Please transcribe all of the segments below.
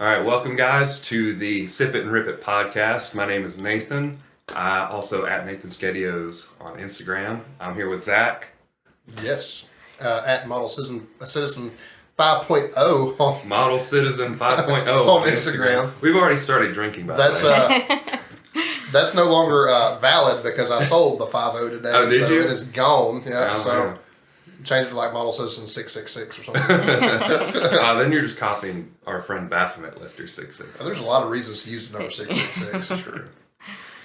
All right, welcome guys to the Sip It and Rip It podcast. My name is Nathan. Also at Nathan Skedios on Instagram. I'm here with Zach. Yes, at Model Citizen 5.0 on Model Citizen 5.0 on Instagram. We've already started drinking, by the way. That's no longer valid because I sold the 5.0 today. Oh, did you? It is gone. Yeah, Oh, so man. change it to like Model Citizen 666 or something. Then you're just copying our friend Baphomet Lifter 66. There's a lot of reasons to use the number 666. True.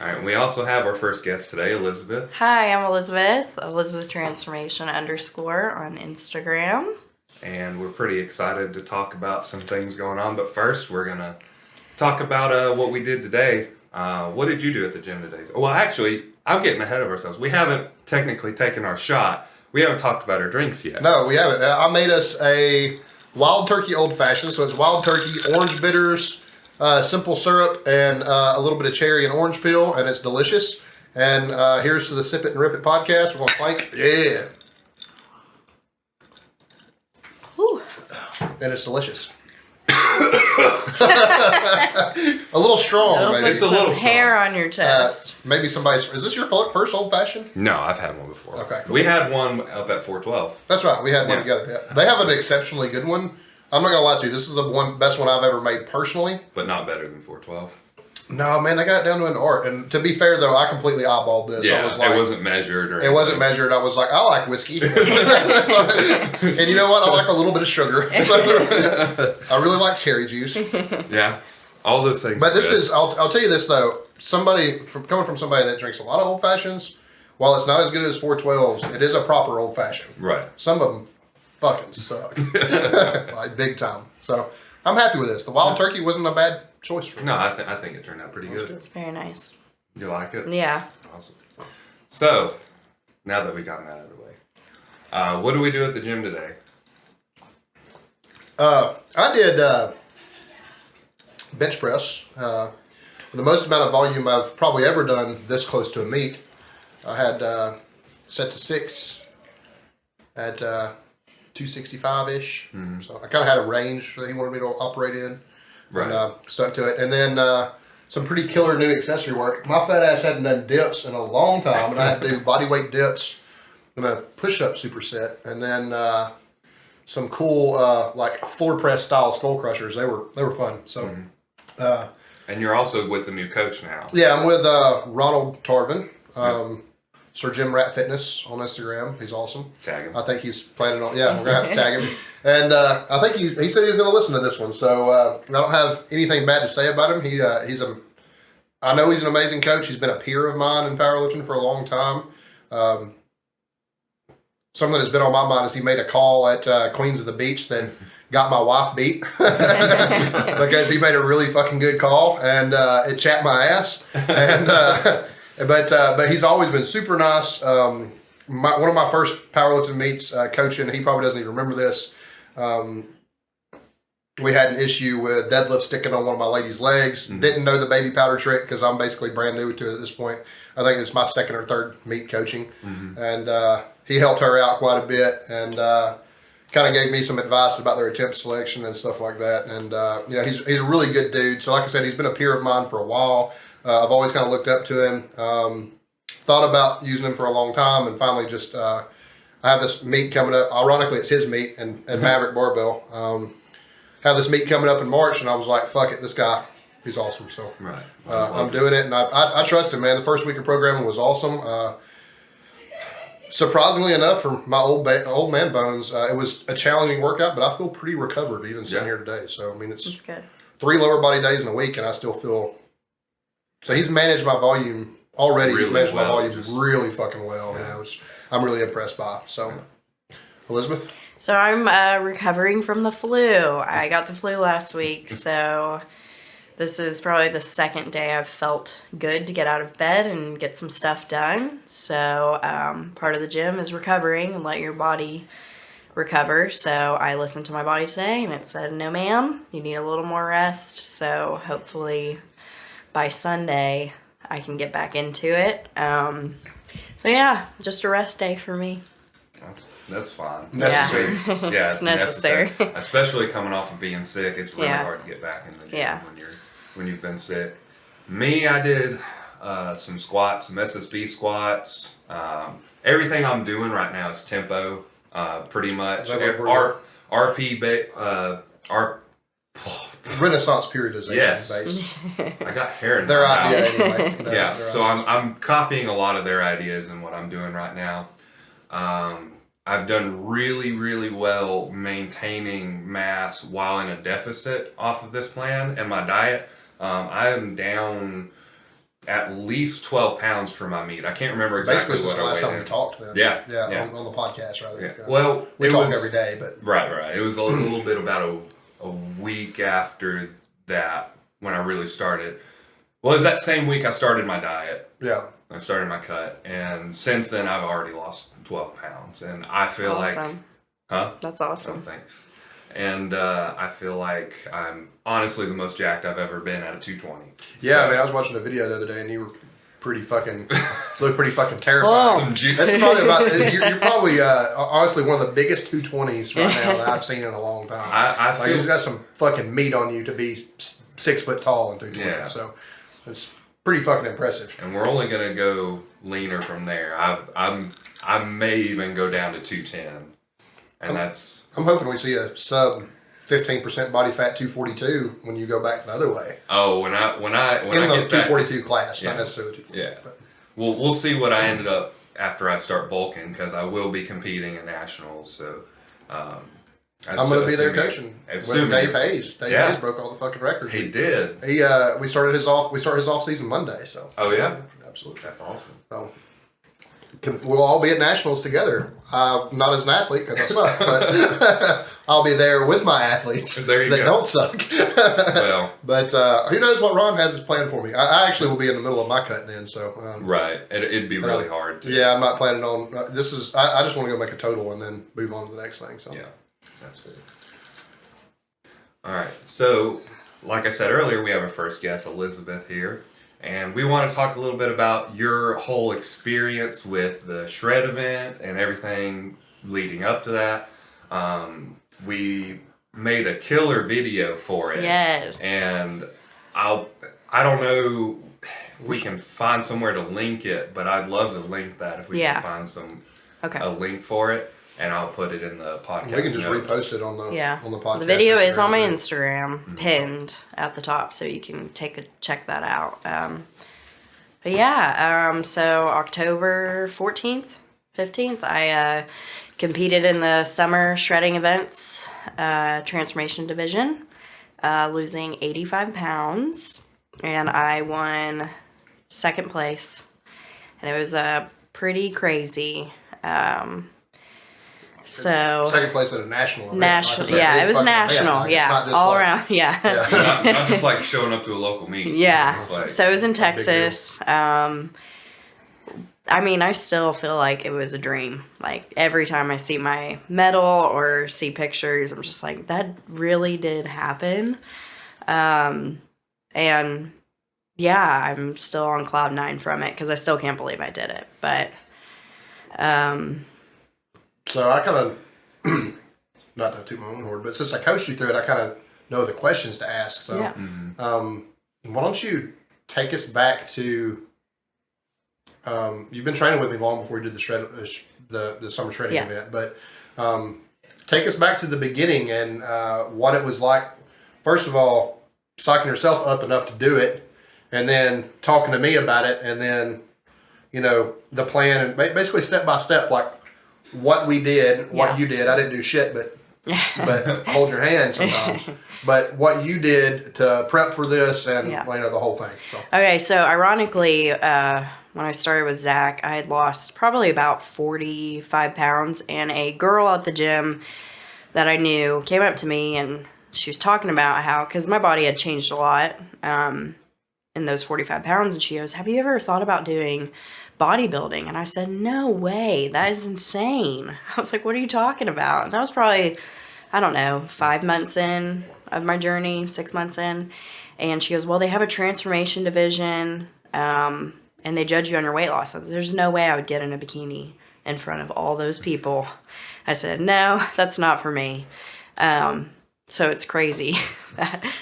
All right, and we also have our first guest today, Elisabeth. Hi, I'm Elisabeth Transformation _ on Instagram. And we're pretty excited to talk about some things going on. But first, we're going to talk about what we did today. What did you do at the gym today? Well, actually, I'm getting ahead of ourselves. We haven't technically taken our shot. We haven't talked about our drinks yet. No, we haven't. I made us a wild turkey old fashioned. So it's wild turkey, orange bitters, simple syrup, and a little bit of cherry and orange peel, and it's delicious. And here's to the Sip It and Rip It podcast. We're going to clank. Yeah. Whew. And it's delicious. A little strong, maybe. It's a little strong. Hair on your chest. Maybe somebody's. Is this your first old fashioned? No, I've had one before. Okay, cool. We had one up at 412. That's right. We had one Yeah. together. Yeah. They have an exceptionally good one. I'm not gonna lie to you. This is the best one I've ever made personally. But not better than 412. No, man, they got it down to an art. And to be fair, though, I completely eyeballed this. Yeah, I was like, it wasn't measured or It wasn't measured. I was like, I like whiskey. And you know what? I like a little bit of sugar. So, I really like cherry juice. Yeah, all those things. But are this good. is, I'll tell you this, though. Coming from somebody that drinks a lot of old fashions, while it's not as good as 412s, it is a proper old fashioned. Right. Some of them fucking suck. Like, big time. So, I'm happy with this. The wild turkey wasn't a bad choice for me. No, I think it turned out pretty good. It's very nice. You like it? Yeah. Awesome. So, now that we got that out of the way, what do we do at the gym today? I did bench press. The most amount of volume I've probably ever done this close to a meet. I had sets of 6 at 265-ish. Mm-hmm. So I kind of had a range that he wanted me to operate in. Right. And stuck to it. And then some pretty killer new accessory work. My fat ass hadn't done dips in a long time, and I had to do body weight dips and a push-up superset. And then some cool like floor press style skull crushers. They were fun. So And you're also with a new coach now. yeah, I'm with Ronald Tarvin, Sir Jim Rat Fitness on Instagram. He's awesome. Tag him. I think he's planning on. Yeah, we're gonna have to tag him. And I think he said he was going to listen to this one. So I don't have anything bad to say about him. I know he's an amazing coach. He's been a peer of mine in powerlifting for a long time. Something that's been on my mind is he made a call at Queens of the Beach that got my wife beat because he made a really fucking good call and it chapped my ass. And but he's always been super nice. One of my first powerlifting meets coaching, he probably doesn't even remember this. We had an issue with deadlift sticking on one of my ladies' legs. Mm-hmm. Didn't know the baby powder trick because I'm basically brand new to it at this point. I think it's my second or third meet coaching. Mm-hmm. And he helped her out quite a bit and kind of gave me some advice about their attempt selection and stuff like that. And he's a really good dude. So like I said, he's been a peer of mine for a while. I've always kind of looked up to him. Thought about using him for a long time and finally just I have this meet coming up. Ironically, it's his meet and Maverick Barbell. Have this meet coming up in March, and I was like, "Fuck it, this guy, he's awesome." So Right. I'm doing it, and I trust him, man. The first week of programming was awesome. Surprisingly enough, for my old man bones, it was a challenging workout, but I feel pretty recovered even sitting here today. So I mean, it's good. 3 lower body days in a week, and I still feel. So he's managed my volume already. Really he's managed well, my volume really fucking well. Yeah, I'm really impressed by. So, Elisabeth. So I'm recovering from the flu. I got the flu last week, so this is probably the second day I've felt good to get out of bed and get some stuff done. So part of the gym is recovering and let your body recover. So I listened to my body today and it said, no ma'am, you need a little more rest. So hopefully by Sunday I can get back into it. So yeah, just a rest day for me. That's fine. Necessary. Yeah, It's necessary. Especially coming off of being sick, it's really Yeah. hard to get back in the gym Yeah. when you've been sick. Me, I did some squats, some SSB squats. Everything I'm doing right now is tempo, pretty much. RP, Renaissance periodization Yes. base. I got hair in Their my mouth. idea anyway. Yeah, Their so ideas. I'm copying a lot of their ideas in what I'm doing right now. I've done really, really well maintaining mass while in a deficit off of this plan and my diet. I am down at least 12 pounds for my meat. I can't remember exactly Basically, since what the last I time weighed we in. talked, man. Yeah. On the podcast, rather. Yeah. Well, we it talk was- every day, but Right. It was a little bit about a week after that when I really started. Well, it was that same week I started my diet. yeah. I started my cut, and since then I've already lost 12 pounds, and I feel like, That's Oh, awesome. thanks. And I feel like I'm honestly the most jacked I've ever been at a 220. Yeah, So- I mean, I was watching a video the other day, and you were looked pretty fucking terrified. Some juice. That's probably about. You're probably honestly one of the biggest 220s right now that I've seen in a long time. I Like, feel you've got some fucking meat on you to be 6 foot tall in 220. Yeah. So it's pretty fucking impressive. and we're only gonna go leaner from there. I may even go down to 210, and that's I'm hoping we see a sub 15% body fat 242 when you go back the other way. when I In get the back to- 242 class, Yeah. not necessarily 240. Yeah. But we'll see what I ended up after I start bulking because I will be competing in nationals. So I'm going to be there coaching with Dave Hayes. Dave Hayes broke all the fucking records. He did. We started his off season Monday. So Oh yeah, absolutely. that's awesome. So we'll all be at nationals together. Not as an athlete because I suck, but I'll be there with my athletes There you that go. don't suck. Well, But who knows what Ron has planned for me? I actually will be in the middle of my cut then. So right. It'd be really hard to. yeah, I'm not planning on this. I just want to go make a total and then move on to the next thing. So Yeah, that's good. All right. So, like I said earlier, we have our first guest, Elisabeth, here. And we want to talk a little bit about your whole experience with the shred event and everything leading up to that. We made a killer video for it. Yes. And I don't know if we can find somewhere to link it, but I'd love to link that if we Yeah. can find Okay. a link for it, and I'll put it in the podcast. we can just notes. repost it on the on the podcast. The video is on my Instagram. Instagram, pinned at the top, so you can check that out. But yeah, so October 14th, 15th, I competed in the summer shredding events, transformation division, losing 85 pounds, and I won second place, and it was pretty crazy. So Second place at a national event. national, Like, yeah, big it was fucking event. national, Like, it's yeah, not just all like- around, yeah. Yeah. Not just like showing up to a local meet. Yeah. It's like, So it was in big deal. Texas. I mean, I still feel like it was a dream. Like every time I see my medal or see pictures, I'm just like, that really did happen. And yeah, I'm still on cloud 9 from it because I still can't believe I did it. But So I kind of, not to toot my own horn, but since I coached you through it, I kind of know the questions to ask. So yeah. why don't you take us back to, you've been training with me long before you did the summer shredding Yeah. event, but take us back to the beginning and what it was like. First of all, psyching yourself up enough to do it, and then talking to me about it, and then, you know, the plan, and basically step by step, like what we did, what Yeah. you did. I didn't do shit, but hold your hand sometimes. But what you did to prep for this, and Yeah. you know, the whole thing. So. Okay, so ironically, when I started with Zach, I had lost probably about 45 pounds, and a girl at the gym that I knew came up to me, and she was talking about how, because my body had changed a lot in those 45 pounds, and she goes, have you ever thought about doing bodybuilding? And I said, no way, that is insane. I was like, what are you talking about? And that was probably, I don't know, 5 months in of my journey, 6 months in. And she goes, well, they have a transformation division, and they judge you on your weight loss. There's no way I would get in a bikini in front of all those people. I said, no, that's not for me. So it's crazy.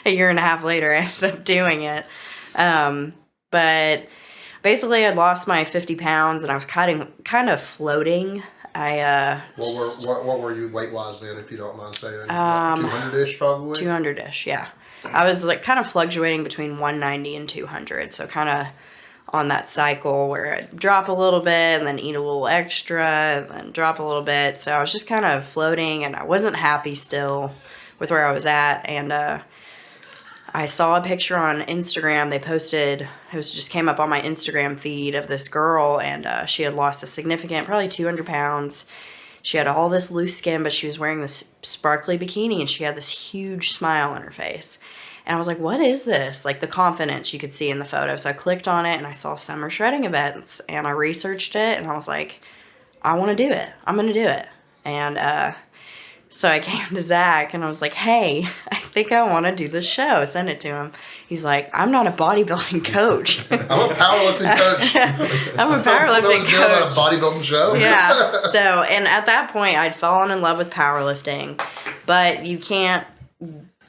A year and a half later, I ended up doing it. But basically, I'd lost my 50 pounds, and I was kind of floating. What were you weight-wise then, if you don't mind saying? 200-ish, probably? 200-ish, yeah. I was like kind of fluctuating between 190 and 200, so kind of on that cycle where I'd drop a little bit and then eat a little extra and then drop a little bit. So I was just kind of floating, and I wasn't happy still with where I was at. And I saw a picture on Instagram. They posted, just came up on my Instagram feed of this girl, and she had lost a significant, probably 200 pounds. She had all this loose skin, but she was wearing this sparkly bikini, and she had this huge smile on her face. And I was like, what is this? Like the confidence you could see in the photo. So I clicked on it, and I saw summer shredding events, and I researched it, and I was like, I want to do it. I'm going to do it. And so I came to Zach, and I was like, hey, I think I want to do this show. Send it to him. He's like, I'm not a bodybuilding coach. I'm a powerlifting coach. I'm a powerlifting coach. A bodybuilding show. Yeah. So, and at that point, I'd fallen in love with powerlifting, but you can't.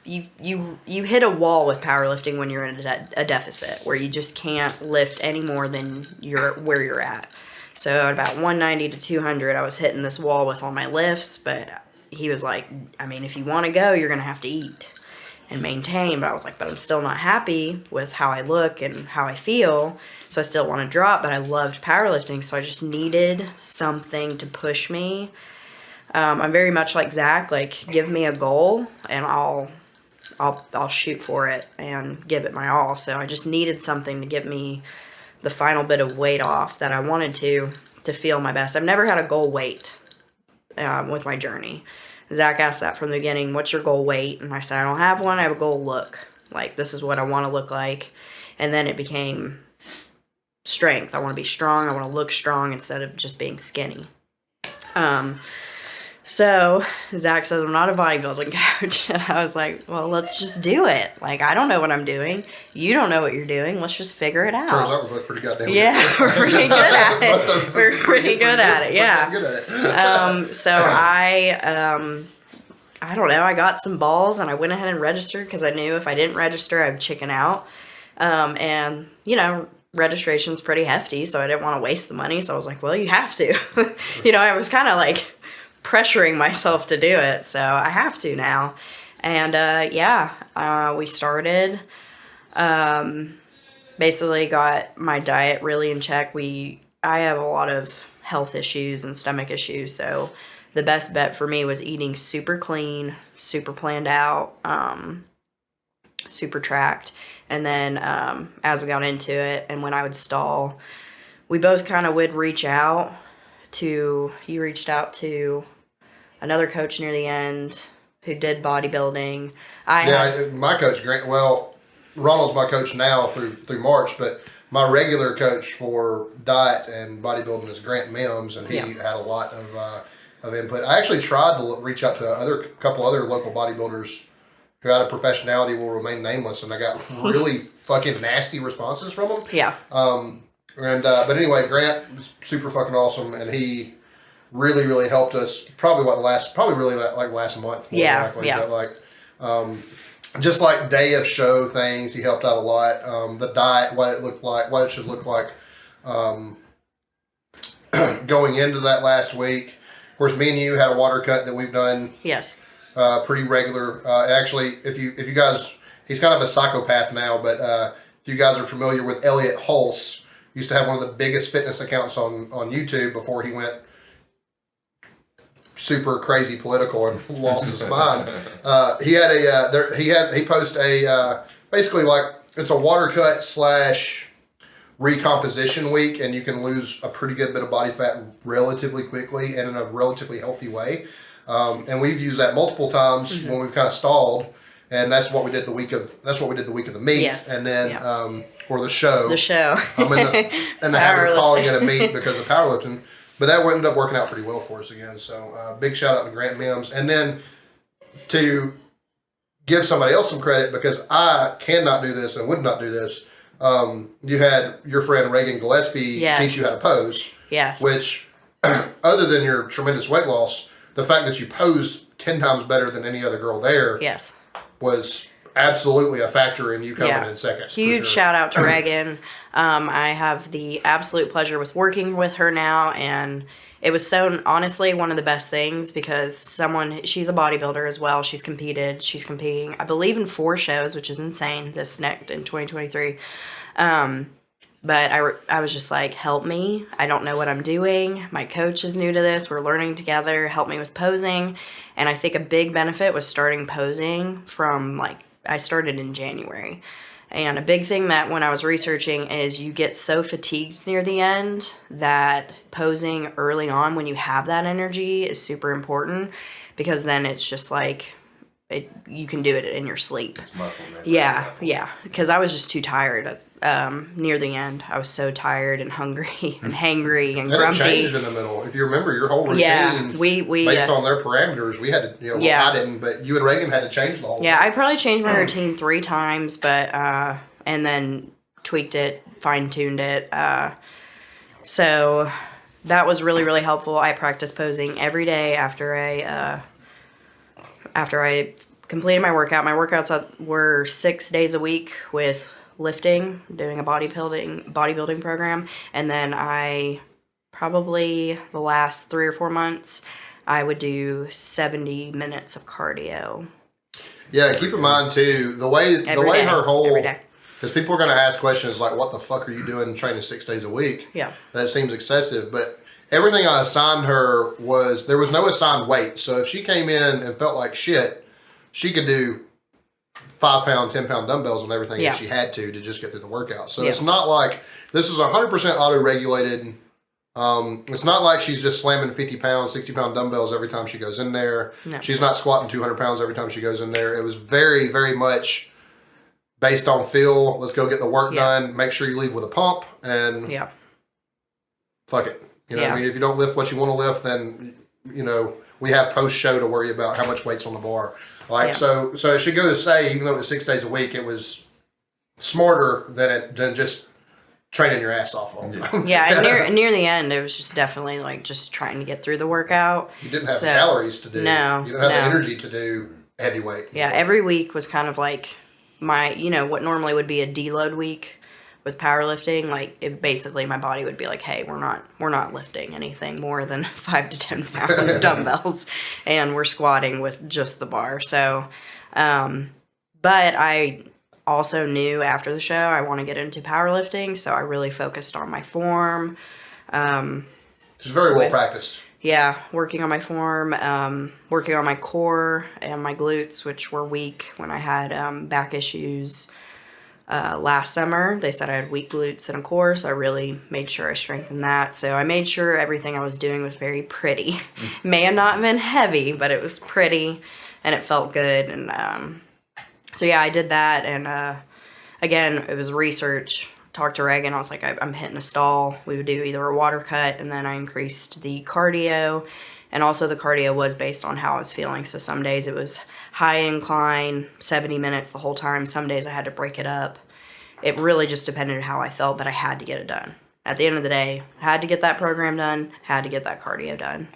You hit a wall with powerlifting when you're in a deficit, where you just can't lift any more than where you're at. So at about 190 to 200, I was hitting this wall with all my lifts, but he was like, I mean, if you want to go, you're going to have to eat and maintain. But I was like, but I'm still not happy with how I look and how I feel, so I still want to drop, but I loved powerlifting, so I just needed something to push me. I'm very much like Zach, like, give me a goal, and I'll shoot for it and give it my all. So I just needed something to get me the final bit of weight off that I wanted to feel my best. I've never had a goal weight with my journey. Zach asked that from the beginning, what's your goal weight? And I said, I don't have one. I have a goal look. Like, this is what I want to look like. And then it became strength. I want to be strong. I want to look strong instead of just being skinny. So Zach says, I'm not a bodybuilding coach. And I was like, well, let's just do it. Like, I don't know what I'm doing. You don't know what you're doing. Let's just figure it out. Turns out we're both pretty goddamn good. Yeah, we're pretty good at it. We're pretty good at it, yeah. Good at it. So I don't know, I got some balls, and I went ahead and registered because I knew if I didn't register, I'd chicken out. And, you know, registration's pretty hefty, so I didn't want to waste the money. So I was like, well, you have to. You know, I was kind of like pressuring myself to do it, so I have to now. And we started. Basically got my diet really in check. I have a lot of health issues and stomach issues, so the best bet for me was eating super clean, super planned out, super tracked. And then as we got into it, and when I would stall, we both kind of would reach out to, you reached out to another coach near the end who did bodybuilding. My coach, Grant, well, Ronald's my coach now through March, but my regular coach for diet and bodybuilding is Grant Mims, and he had a lot of input. I actually tried to reach out to a couple other local bodybuilders who out of professionality will remain nameless, and I got really fucking nasty responses from them. Yeah. But anyway, Grant was super fucking awesome, and he really, really helped us. Probably last month. Yeah. But just like day of show things, he helped out a lot. The diet, what it looked like, what it should look like, going into that last week. Of course, me and you had a water cut that we've done. Yes. Pretty regular. Actually, if you guys, he's kind of a psychopath now, but if you guys are familiar with Elliot Hulse, used to have one of the biggest fitness accounts on YouTube before he went super crazy political and lost his mind. He had he posted a basically like it's a water cut / recomposition week, and you can lose a pretty good bit of body fat relatively quickly and in a relatively healthy way. And we've used that multiple times when we've kind of stalled, and that's what we did the week of the meet. Yes. And then or the show. The show. I'm in the habit of calling it a meet because of powerlifting. But that ended up working out pretty well for us again. So big shout out to Grant Mims. And then to give somebody else some credit, because I cannot do this and would not do this, you had your friend Reagan Gillespie teach you how to pose. Yes. Which other than your tremendous weight loss, the fact that you posed 10 times better than any other girl there Yes. was absolutely a factor in you coming in second. Huge shout out to Reagan. I have the absolute pleasure with working with her now, and it was so honestly one of the best things because she's a bodybuilder as well. She's competing, I believe, in 4 shows, which is insane. This next in 2023. But I was just like, help me. I don't know what I'm doing. My coach is new to this. We're learning together. Help me with posing. And I think a big benefit was starting posing from I started in January. And a big thing that when I was researching is you get so fatigued near the end that posing early on when you have that energy is super important because then it's just you can do it in your sleep. It's muscle memory. Yeah. Because I was just too tired near the end. I was so tired and hungry and hangry and grumpy. It changed in the middle. If you remember your whole routine, we based on their parameters, we had to, I didn't, but you and Reagan had to change the whole thing. I probably changed my routine 3 times, but and then tweaked it, fine-tuned it. So that was really, really helpful. I practiced posing every day after I completed my workout. My workouts were 6 days a week with lifting, doing a bodybuilding program, and then I probably the last 3 or 4 months I would do 70 minutes of cardio. Yeah, keep in mind too the way her whole, every day. Because people are going to ask questions like, "What the fuck are you doing training 6 days a week?" Yeah, that seems excessive, but everything I assigned her there was no assigned weight. So if she came in and felt like shit, she could do 5-pound, 10-pound dumbbells and everything if she had to just get through the workout. So it's not like this is 100% auto-regulated. It's not like she's just slamming 50-pound, 60-pound dumbbells every time she goes in there. No. She's not squatting 200 pounds every time she goes in there. It was very, very much based on feel. Let's go get the work done. Make sure you leave with a pump and fuck it. You know what I mean? If you don't lift what you want to lift, then, we have post-show to worry about how much weight's on the bar. So it should go to say, even though it was 6 days a week, it was smarter than just training your ass off all the time. And near the end, it was just definitely just trying to get through the workout. You didn't have the calories to do. No. You didn't have the energy to do heavy weight. Yeah, every week was kind of like my, what normally would be a deload week with powerlifting. It basically my body would be like, hey, we're not lifting anything more than 5 to 10 pound dumbbells, and we're squatting with just the bar. So, but I also knew after the show I want to get into powerlifting, so I really focused on my form. It's very well practiced. Yeah, working on my form, working on my core and my glutes, which were weak when I had back issues. Last summer, they said I had weak glutes and a core, so I really made sure I strengthened that. So I made sure everything I was doing was very pretty. May have not been heavy, but it was pretty, and it felt good. And so yeah, I did that, and again, it was research. Talked to Reagan, I was like, I'm hitting a stall. We would do either a water cut, and then I increased the cardio, and also the cardio was based on how I was feeling. So some days it was high incline, 70 minutes the whole time. Some days I had to break it up. It really just depended on how I felt, but I had to get it done. At the end of the day, I had to get that program done, had to get that cardio done.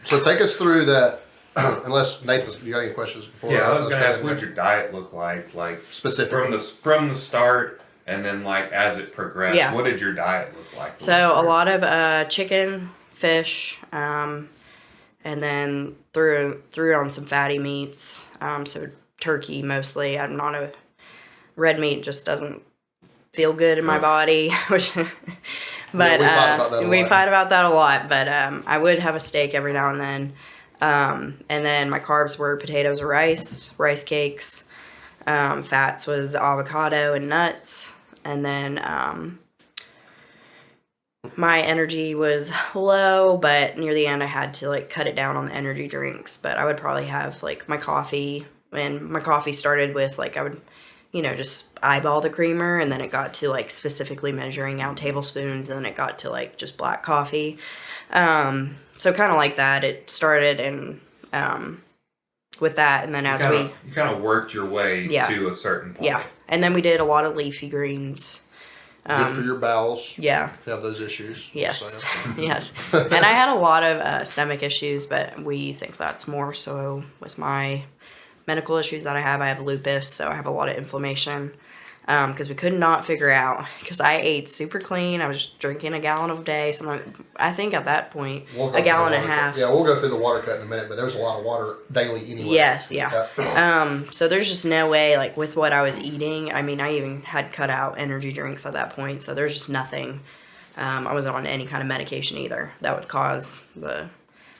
So take us through that, unless Nathan, you got any questions before? Yeah, I was going to ask, what did your diet look like specifically from the start, and then as it progressed, what did your diet look like? So a lot of chicken, fish, and then threw on some fatty meats. So turkey mostly. I'm not a red meat, just doesn't feel good in my body. But we fight about that a lot. But I would have a steak every now and then. And then my carbs were potatoes or rice cakes. Fats was avocado and nuts. And then my energy was low, but near the end I had to cut it down on the energy drinks. But I would probably have my coffee, and my coffee started with I would, just eyeball the creamer, and then it got to specifically measuring out tablespoons, and then it got to just black coffee. So kind of like that it started, and with that, and then you kind of worked your way to a certain point. Yeah, and then we did a lot of leafy greens. Good for your bowels. Yeah. If you have those issues. Yes. Yes. And I had a lot of stomach issues, but we think that's more so with my medical issues that I have lupus, so I have a lot of inflammation. Because we could not figure out, because I ate super clean. I was drinking a gallon a day. I think at that point, a gallon and a half. Yeah, we'll go through the water cut in a minute, but there was a lot of water daily anyway. Yes, yeah. So there's just no way, like with what I was eating. I mean, I even had cut out energy drinks at that point, so there's just nothing. I wasn't on any kind of medication either that would cause the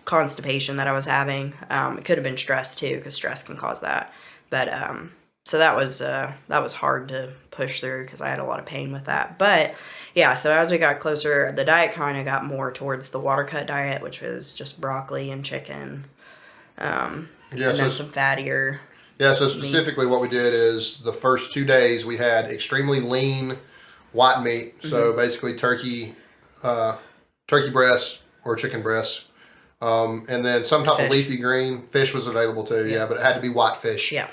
constipation that I was having. It could have been stress too, because stress can cause that. But so that was hard to push through because I had a lot of pain with that. But yeah, so as we got closer, the diet kind of got more towards the water cut diet, which was just broccoli and chicken, and then some fattier. Yeah, so specifically what we did is the first 2 days we had extremely lean white meat. So basically turkey breast or chicken breast. And then some type of leafy green. Fish was available too, yeah, but it had to be white fish. Yeah.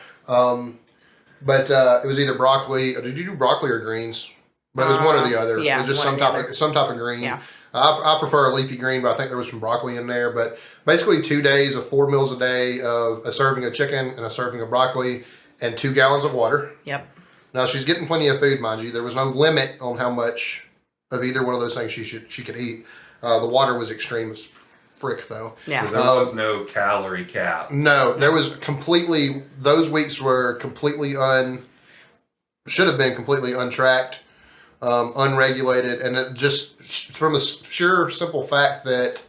But it was either broccoli. Did you do broccoli or greens? But it was one or the other. Yeah, it was just some type of green. Yeah. I prefer a leafy green, but I think there was some broccoli in there. But basically 2 days of 4 meals a day of a serving of chicken and a serving of broccoli and 2 gallons of water. Yep. Now she's getting plenty of food, mind you. There was no limit on how much of either one of those things she could eat. The water was extreme as frick, though. Yeah. So there was no calorie cap. No, there was completely. Those weeks were completely should have been completely untracked, unregulated, and it just from the sheer simple fact that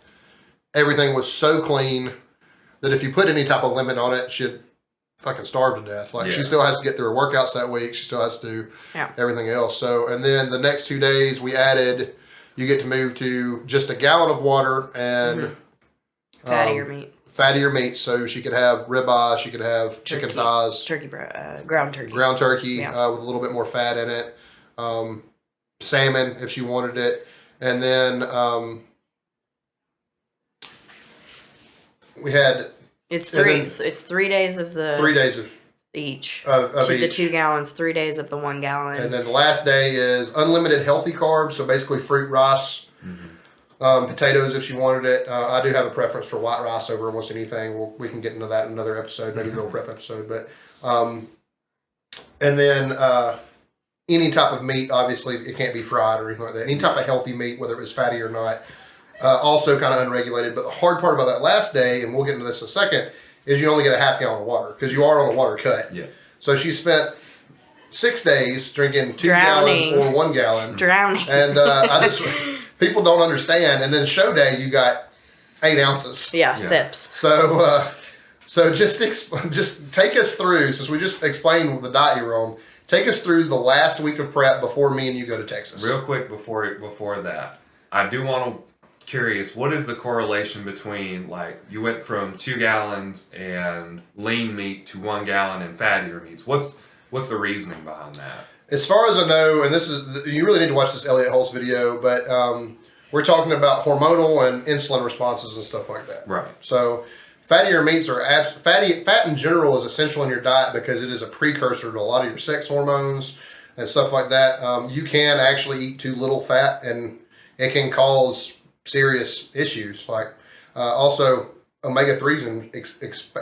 everything was so clean that if you put any type of limit on it, she'd fucking starve to death. Like she still has to get through her workouts that week. She still has to do everything else. So, and then the next 2 days we added. You get to move to just a gallon of water and fattier meat. Fattier meat, so she could have ribeye, she could have chicken thighs, ground turkey, with a little bit more fat in it, salmon if she wanted it, and then we had it's 3 days of the 3 days of each of each. The 2 gallons, 3 days of the 1 gallon, and then the last day is unlimited healthy carbs, so basically fruit, rice. Potatoes if she wanted it. I do have a preference for white rice over almost anything. We can get into that in another episode, maybe a meal prep episode. But and then any type of meat, obviously it can't be fried or anything like that. Any type of healthy meat, whether it was fatty or not, also kind of unregulated. But the hard part about that last day, and we'll get into this in a second, is you only get a half gallon of water because you are on a water cut. Yeah. So she spent 6 days drinking 2 gallons or 1 gallon. Drowning. And people don't understand. And then show day, you got 8 ounces. Yeah, sips. So just take us through, since we just explained the diet you were on, take us through the last week of prep before me and you go to Texas. Real quick before that, I do want to curious, what is the correlation between, like, you went from 2 gallons and lean meat to 1 gallon and fattier meats? What's the reasoning behind that? As far as I know, and you really need to watch this Elliot Holtz video, but we're talking about hormonal and insulin responses and stuff like that. Right. So fattier meats are fat in general is essential in your diet because it is a precursor to a lot of your sex hormones and stuff like that. You can actually eat too little fat and it can cause serious issues. Like also omega-3s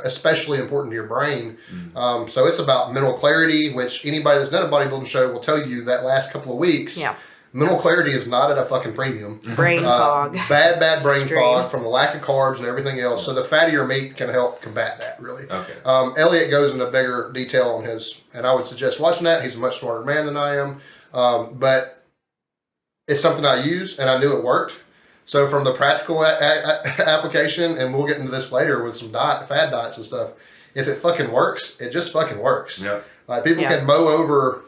especially important to your brain. So it's about mental clarity, which anybody that's done a bodybuilding show will tell you that last couple of weeks. Yeah. Mental clarity is not at a fucking premium. Brain fog. Bad brain fog from the lack of carbs and everything else. So the fattier meat can help combat that, really. Okay. Elliot goes into bigger detail on his, and I would suggest watching that. He's a much smarter man than I am. But it's something I use, and I knew it worked. So from the practical application, and we'll get into this later with some fad diets and stuff, if it fucking works, it just fucking works. Yep. Like people can mow over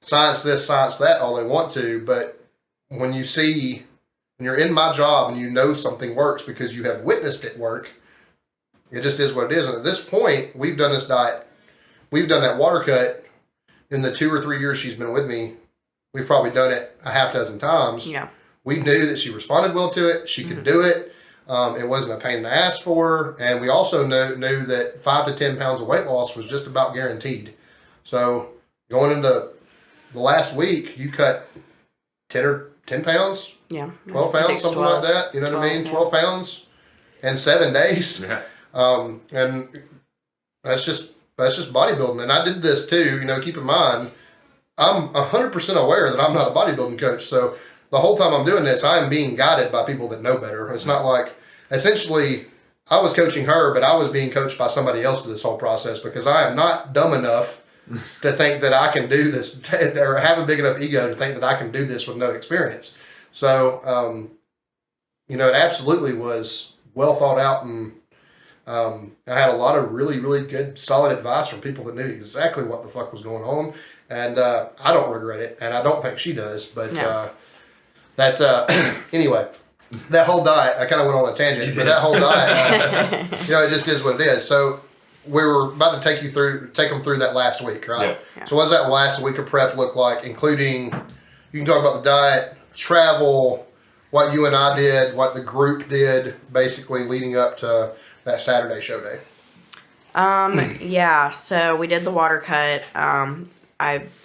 science this, science that all they want to, but when you're in my job and you know something works because you have witnessed it work, it just is what it is. And at this point, we've done this diet, we've done that water cut in the 2 or 3 years she's been with me. We've probably done it a half dozen times. Yeah. We knew that she responded well to it. She could do it. It wasn't a pain in the ass for her. And we also knew that 5 to 10 pounds of weight loss was just about guaranteed. So going into the last week you cut 10 pounds, Yeah. 12 I pounds, think something 12. like that. You know what I mean? 12, 12 pounds in 7 days. Yeah. And that's just bodybuilding. And I did this too. You know, keep in mind, I'm 100% aware that I'm not a bodybuilding coach. So the whole time I'm doing this, I am being guided by people that know better. It's not like, essentially, I was coaching her, but I was being coached by somebody else through this whole process because I am not dumb enough to think that I can do this or have a big enough ego to think that I can do this with no experience. So, you know, it absolutely was well thought out, and I had a lot of really, really good, solid advice from people that knew exactly what the fuck was going on, and I don't regret it, and I don't think she does, but No. Anyway, that whole diet, I kind of went on a tangent, but that whole diet, you know, it just is what it is. So we were about to take them through that last week, right? Yeah. So what does that last week of prep look like, including, you can talk about the diet, travel, what you and I did, what the group did, basically leading up to that Saturday show day. Yeah, so we did the water cut.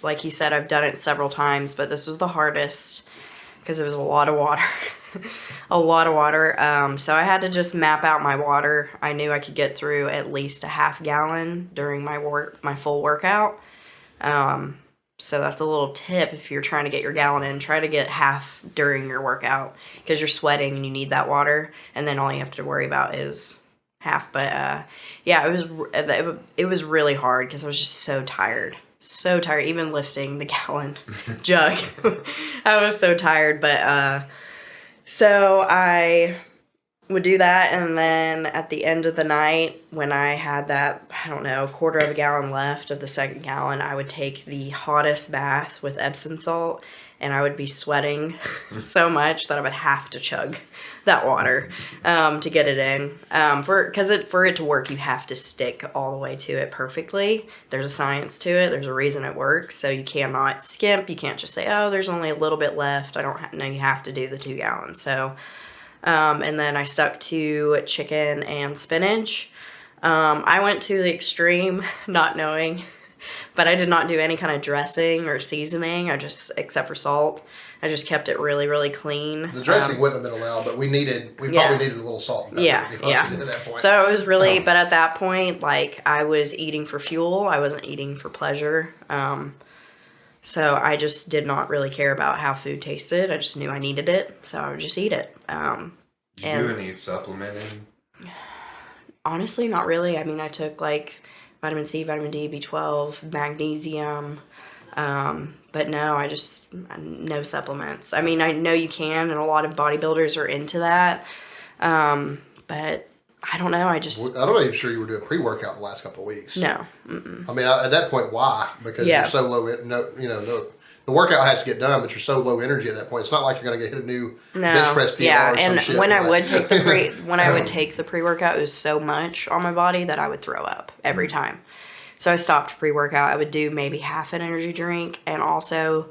Like you said, I've done it several times, but this was the hardest because it was a lot of water. A lot of water. So I had to just map out my water. I knew I could get through at least a half gallon during my full workout. So that's a little tip if you're trying to get your gallon in. Try to get half during your workout because you're sweating and you need that water. And then all you have to worry about is half. But yeah, it was really hard because I was just so tired. So tired, even lifting the gallon jug. I was so tired, but so I would do that, and then at the end of the night, when I had that, I don't know, quarter of a gallon left of the second gallon, I would take the hottest bath with Epsom salt, and I would be sweating so much that I would have to chug that water to get it in. For it to work, you have to stick all the way to it perfectly. There's a science to it. There's a reason it works. So you cannot skimp. You can't just say, oh, there's only a little bit left. No, you have to do the 2 gallons. So, and then I stuck to chicken and spinach. I went to the extreme, not knowing, but I did not do any kind of dressing or seasoning. Except for salt. I just kept it really, really clean. The dressing wouldn't have been allowed, but we probably needed a little salt and pepper. Yeah. At that point. So it was really, but at that point, like, I was eating for fuel. I wasn't eating for pleasure. So I just did not really care about how food tasted. I just knew I needed it, so I would just eat it. Did you do any supplementing? Honestly, not really. I mean, I took, like, vitamin C, vitamin D, B12, magnesium, but no, no supplements. I mean, I know you can, and a lot of bodybuilders are into that, but I don't know, I'm not even sure you were doing pre-workout the last couple of weeks. No. Mm-mm. I mean, at that point, why? Because you're so low, the workout has to get done, but you're so low energy at that point. It's not like you're going to hit a new bench press PR or some and shit. when I would take the pre-workout, it was so much on my body that I would throw up every time. So I stopped pre-workout. I would do maybe half an energy drink, and also,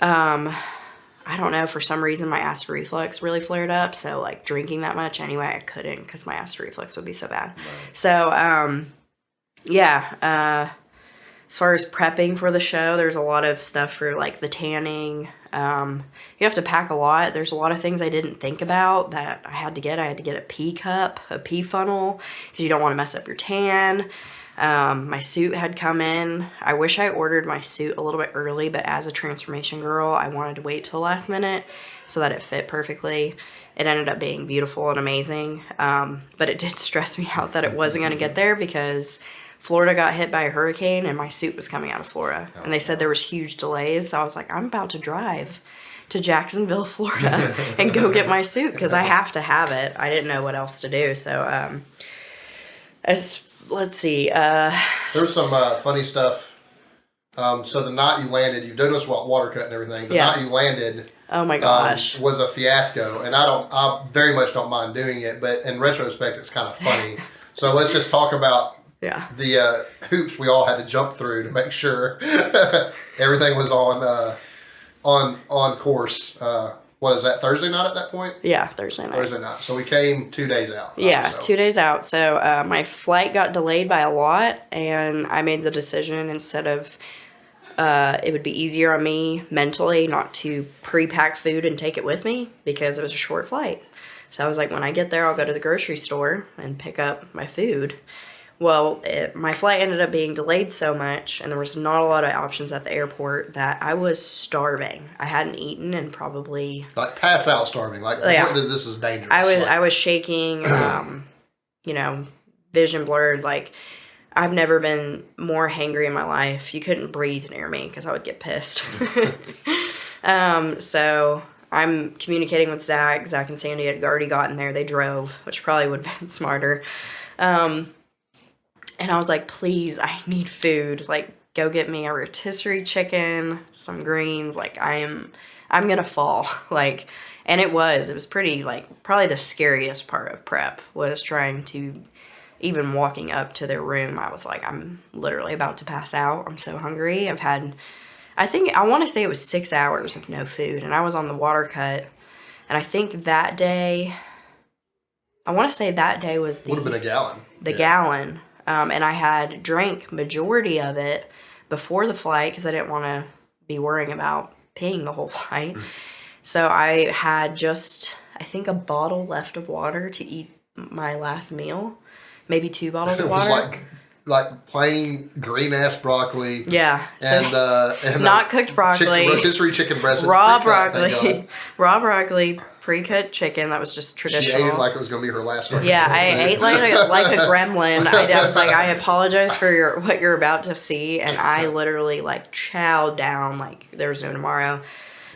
I don't know, for some reason my acid reflux really flared up. So, like, drinking that much anyway, I couldn't because my acid reflux would be so bad. Right. So, as far as prepping for the show, there's a lot of stuff for, like, the tanning. You have to pack a lot. There's a lot of things I didn't think about that I had to get. I had to get a pee cup, a pee funnel, because you don't want to mess up your tan. My suit had come in. I wish I ordered my suit a little bit early, but as a transformation girl, I wanted to wait till the last minute so that it fit perfectly. It ended up being beautiful and amazing, but it did stress me out that it wasn't going to get there because Florida got hit by a hurricane and my suit was coming out of Florida. And they said there was huge delays, so I was like, I'm about to drive to Jacksonville, Florida and go get my suit because I have to have it. I didn't know what else to do, so let's see. There was some funny stuff. So the night you landed, you've done this water cut and everything. The night you landed, oh my gosh, was a fiasco, and I very much don't mind doing it, but in retrospect, it's kind of funny. So let's just talk about the hoops we all had to jump through to make sure everything was on course. What is that, Thursday night at that point? Yeah, Thursday night. So we came 2 days out. Right? Yeah, 2 days out. So my flight got delayed by a lot, and I made the decision instead of it would be easier on me mentally not to pre-pack food and take it with me because it was a short flight. So I was like, when I get there, I'll go to the grocery store and pick up my food. Well, my flight ended up being delayed so much, and there was not a lot of options at the airport that I was starving. I hadn't eaten and probably Like pass out starving. Like this is dangerous. I was shaking, vision blurred. Like I've never been more hangry in my life. You couldn't breathe near me because I would get pissed. So I'm communicating with Zach. Zach and Sandy had already gotten there. They drove, which probably would have been smarter. And I was like, please, I need food. Like, go get me a rotisserie chicken, some greens. Like, I'm gonna fall. Like, and it was pretty, like, probably the scariest part of prep was trying to, even walking up to their room, I was like, I'm literally about to pass out. I'm so hungry. I want to say it was 6 hours of no food, and I was on the water cut. And I think that day, was would have been a gallon. The gallon. And I had drank majority of it before the flight because I didn't want to be worrying about peeing the whole flight. So I had just, I think, a bottle left of water to eat my last meal. Maybe 2 bottles of water. It was like plain green ass broccoli. Yeah. And not cooked broccoli. Rotisserie chicken breast. Raw broccoli. Raw broccoli. Pre-cut chicken that was just traditional. She ate it like it was going to be her last one. Yeah, I ate like a gremlin. I was like, I apologize for what you're about to see, and I literally like chowed down like there was no tomorrow.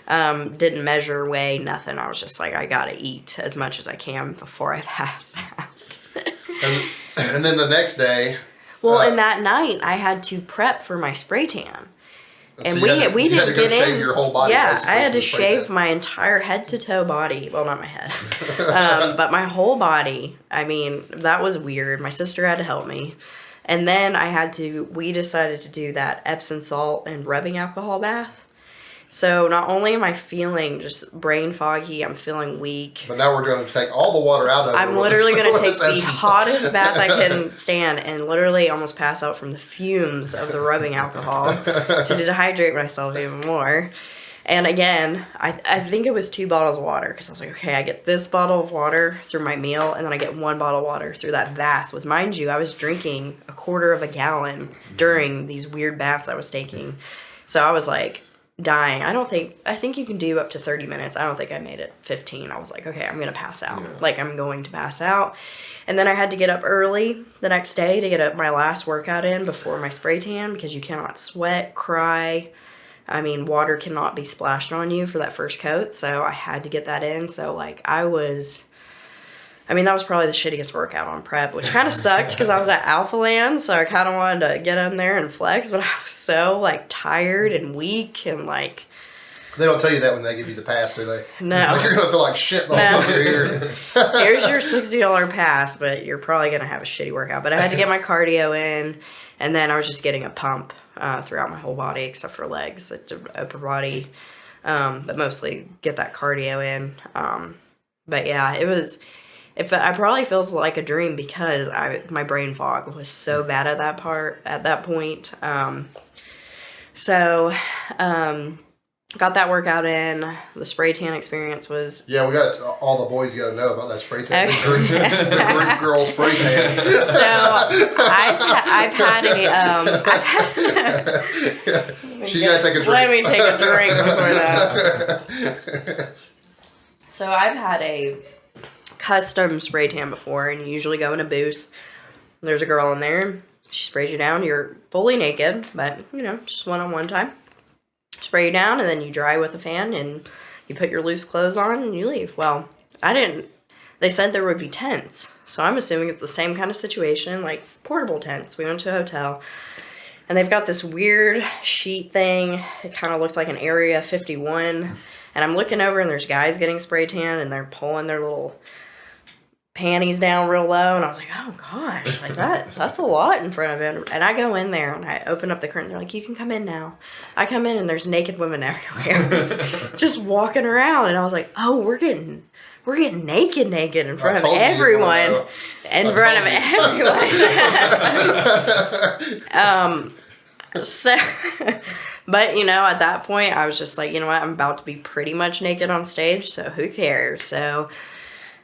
Didn't measure, weigh, nothing. I was just like, I gotta eat as much as I can before I pass out. and then the next day. Well, and that night I had to prep for my spray tan. And so we didn't get shave your whole body. Yeah, I had to shave my entire head to toe body. Well, not my head, but my whole body. I mean, that was weird. My sister had to help me, and then we decided to do that Epsom salt and rubbing alcohol bath. So not only am I feeling just brain foggy, I'm feeling weak. But now we're going to take all the water out of it. I'm literally going to take the hottest bath I can stand and literally almost pass out from the fumes of the rubbing alcohol to dehydrate myself even more. And again, I think it was 2 bottles of water because I was like, okay, I get this bottle of water through my meal and then I get 1 bottle of water through that bath. With, mind you, I was drinking 1/4 of a gallon during these weird baths I was taking. So I was like, dying. I think you can do up to 30 minutes. I don't think I made it 15. I was like, okay, I'm going to pass out. Yeah. Like, I'm going to pass out. And then I had to get up early the next day to get my last workout in before my spray tan because you cannot sweat, cry. I mean, water cannot be splashed on you for that first coat. So I had to get that in. So, like, that was probably the shittiest workout on prep, which kind of sucked because I was at Alpha Land, so I kind of wanted to get in there and flex, but I was so, like, tired and weak and, like... They don't tell you that when they give you the pass, do they? No. Like, you're going to feel like shit the whole over here. Here's your $60 pass, but you're probably going to have a shitty workout. But I had to get my cardio in, and then I was just getting a pump throughout my whole body, except for legs, upper body, but mostly get that cardio in. But, yeah, it was... I probably feels like a dream because my brain fog was so bad at that point. Got that workout in. The spray tan experience was... Yeah, we got all the boys got to know about that spray tan. Okay. The Greek girl spray tan. So I've had She's got to take a drink. Let me take a drink before that. So I've had a custom spray tan before, and you usually go in a booth. There's a girl in there. She sprays you down. You're fully naked, but, just one-on-one time. Spray you down, and then you dry with a fan, and you put your loose clothes on, and you leave. Well, they said there would be tents, so I'm assuming it's the same kind of situation, like portable tents. We went to a hotel, and they've got this weird sheet thing. It kind of looked like an Area 51, and I'm looking over, and there's guys getting spray tan, and they're pulling their little panties down real low, and I was like, oh gosh, like that's a lot in front of him. And I go in there and I open up the curtain. They're like, you can come in now. I come in and there's naked women everywhere just walking around, and I was like, oh, we're getting naked in front of everyone. In front of everyone. But, at that point, I was just like, you know what? I'm about to be pretty much naked on stage, so who cares? So,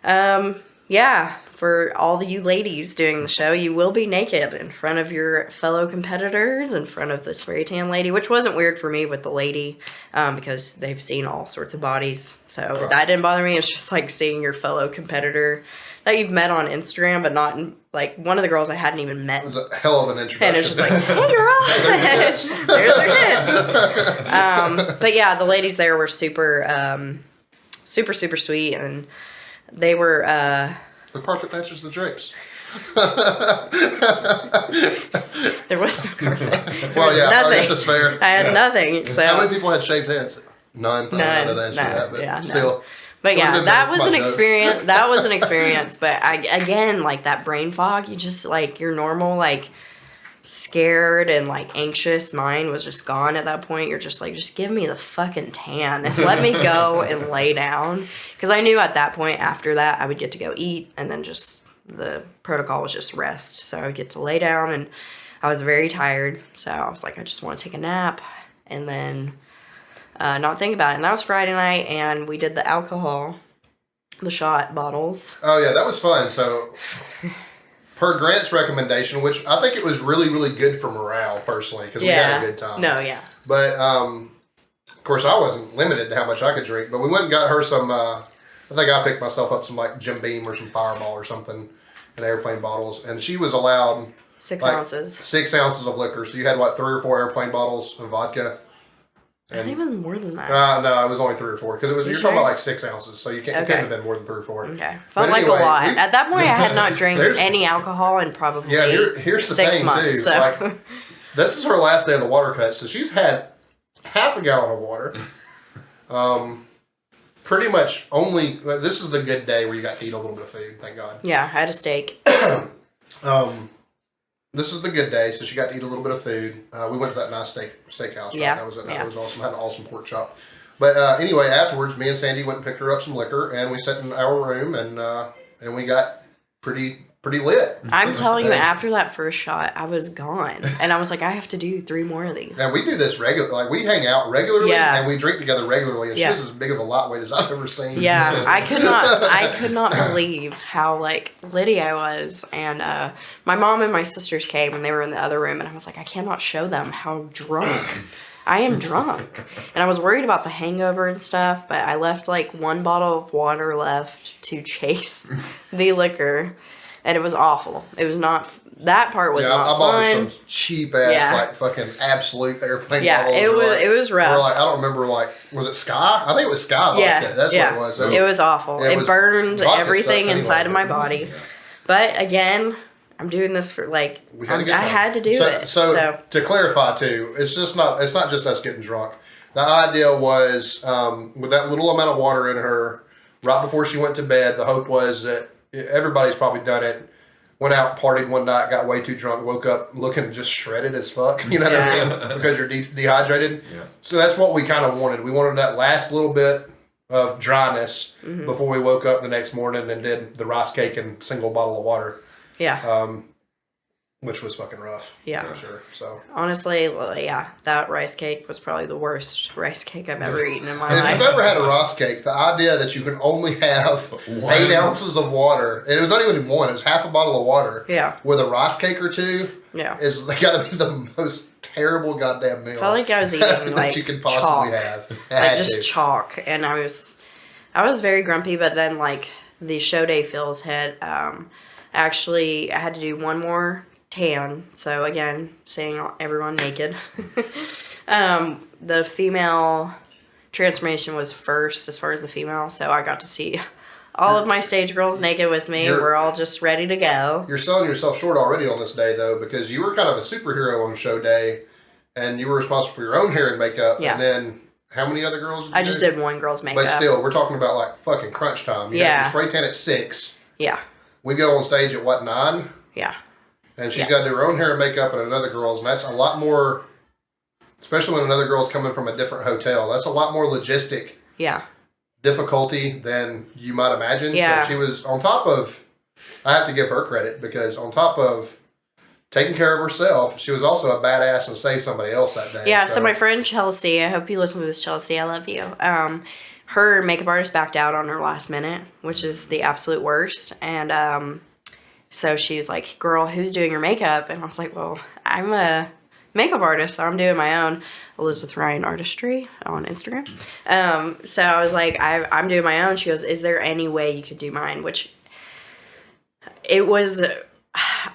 yeah, for all of you ladies doing the show, you will be naked in front of your fellow competitors, in front of the spray tan lady, which wasn't weird for me with the lady, because they've seen all sorts of bodies. So that didn't bother me. It's just like seeing your fellow competitor that you've met on Instagram, but not in, like, one of the girls I hadn't even met. It was a hell of an introduction. And it's just like, hey, girl. There's their tits. But yeah, the ladies there were super, super, super sweet, and they were... the carpet matches the drapes. There was no carpet. Well, yeah, nothing. I guess that's fair. I had nothing. So how many people had shaved heads? None. I don't know the answer to that, but still. None. But yeah, that was an experience. That was an experience. But again, like, that brain fog, you just, like, your normal, like, scared and, like, anxious mind was just gone at that point. You're just like, just give me the fucking tan and let me go and lay down. Because I knew at that point, after that, I would get to go eat, and then just the protocol was just rest. So I would get to lay down, and I was very tired. So I was like, I just want to take a nap and then not think about it. And that was Friday night, and we did the alcohol, the shot bottles. Oh, yeah, that was fun. So, per Grant's recommendation, which I think it was really, really good for morale, personally, because we had a good time. No, yeah. But, of course, I wasn't limited to how much I could drink, but we went and got her some, I think I picked myself up some, like, Jim Beam or some Fireball or something in airplane bottles, and she was allowed... 6 like, ounces. 6 ounces of liquor. So you had, what, 3 or 4 airplane bottles of vodka? And, I think it was more than that. No, it was only 3 or 4. Because you're talking about like 6 ounces. So it can't have been more than 3 or 4. Okay. Felt like a lot. At that point, I had not drank any alcohol in probably here's the 6 thing, months. too. So. Like, this is her last day of the water cut. So she's had half a gallon of water. Pretty much only... This is the good day where you got to eat a little bit of food, thank God. Yeah, I had a steak. This is the good day, so she got to eat a little bit of food. We went to that nice steakhouse. Right? Yeah, That was awesome. Had an awesome pork chop. But anyway, afterwards, me and Sandy went and picked her up some liquor, and we sat in our room, and we got pretty lit. I'm telling you, after that first shot, I was gone, and I was like, I have to do 3 more of these. And we do this regularly. Like, we hang out regularly, and we drink together regularly. And she's as big of a lightweight as I've ever seen. Yeah, I could not believe how, like, litty I was. And my mom and my sisters came, and they were in the other room, and I was like, I cannot show them how drunk I am drunk. And I was worried about the hangover and stuff, but I left, like, 1 bottle of water left to chase the liquor. And it was awful. It was not... That part was not fun. I bought some cheap-ass, like, fucking Absolute airplane bottles. Yeah, it was rough. Or, like, I don't remember, like... Was it Sky? I think it was Sky. Yeah. That's what it was. It was awful. It burned everything inside of my body. Yeah. But, again... I'm doing this for, like, I had to do it. So, to clarify, too, it's not just us getting drunk. The idea was, with that little amount of water in her, right before she went to bed, the hope was that everybody's probably done it, went out, partied one night, got way too drunk, woke up looking just shredded as fuck, you know what I mean? Because you're dehydrated. Yeah. So that's what we kind of wanted. We wanted that last little bit of dryness before we woke up the next morning and did the rice cake and single bottle of water. Yeah. Which was fucking rough. Yeah. For sure. So honestly, that rice cake was probably the worst rice cake I've ever eaten in my life. If you've ever had a rice cake, the idea that you can only have 8 ounces of water, and it was not even 1, it was half a bottle of water. Yeah. With a rice cake or 2. Yeah. Is got to be the most terrible goddamn meal. I felt like I was eating like you could possibly have. Like just chalk, and I was very grumpy. But then like the show day feels hit. Actually, I had to do 1 more tan. So again, seeing everyone naked. The female transformation was first as far as the female. So I got to see all of my stage girls naked with me. We're all just ready to go. You're selling yourself short already on this day, though, because you were kind of a superhero on show day, and you were responsible for your own hair and makeup. Yeah. And then how many other girls did you do? just did 1 girl's makeup. But still, we're talking about like fucking crunch time. You have your spray tan at 6. Yeah. We go on stage at what, 9? Yeah. And she's got to do her own hair and makeup and another girl's, and that's a lot more, especially when another girl's coming from a different hotel, that's a lot more logistic difficulty than you might imagine. Yeah. So she was on top of, I have to give her credit, because on top of taking care of herself. She was also a badass and saved somebody else that day. Yeah, so my friend Chelsea, I hope you listen to this, Chelsea. I love you. Her makeup artist backed out on her last minute, which is the absolute worst. And so she was like, girl, who's doing your makeup? And I was like, well, I'm a makeup artist, so I'm doing my own. Elisabeth Ryan Artistry on Instagram. So I was like, I'm doing my own. She goes, is there any way you could do mine? Which it was,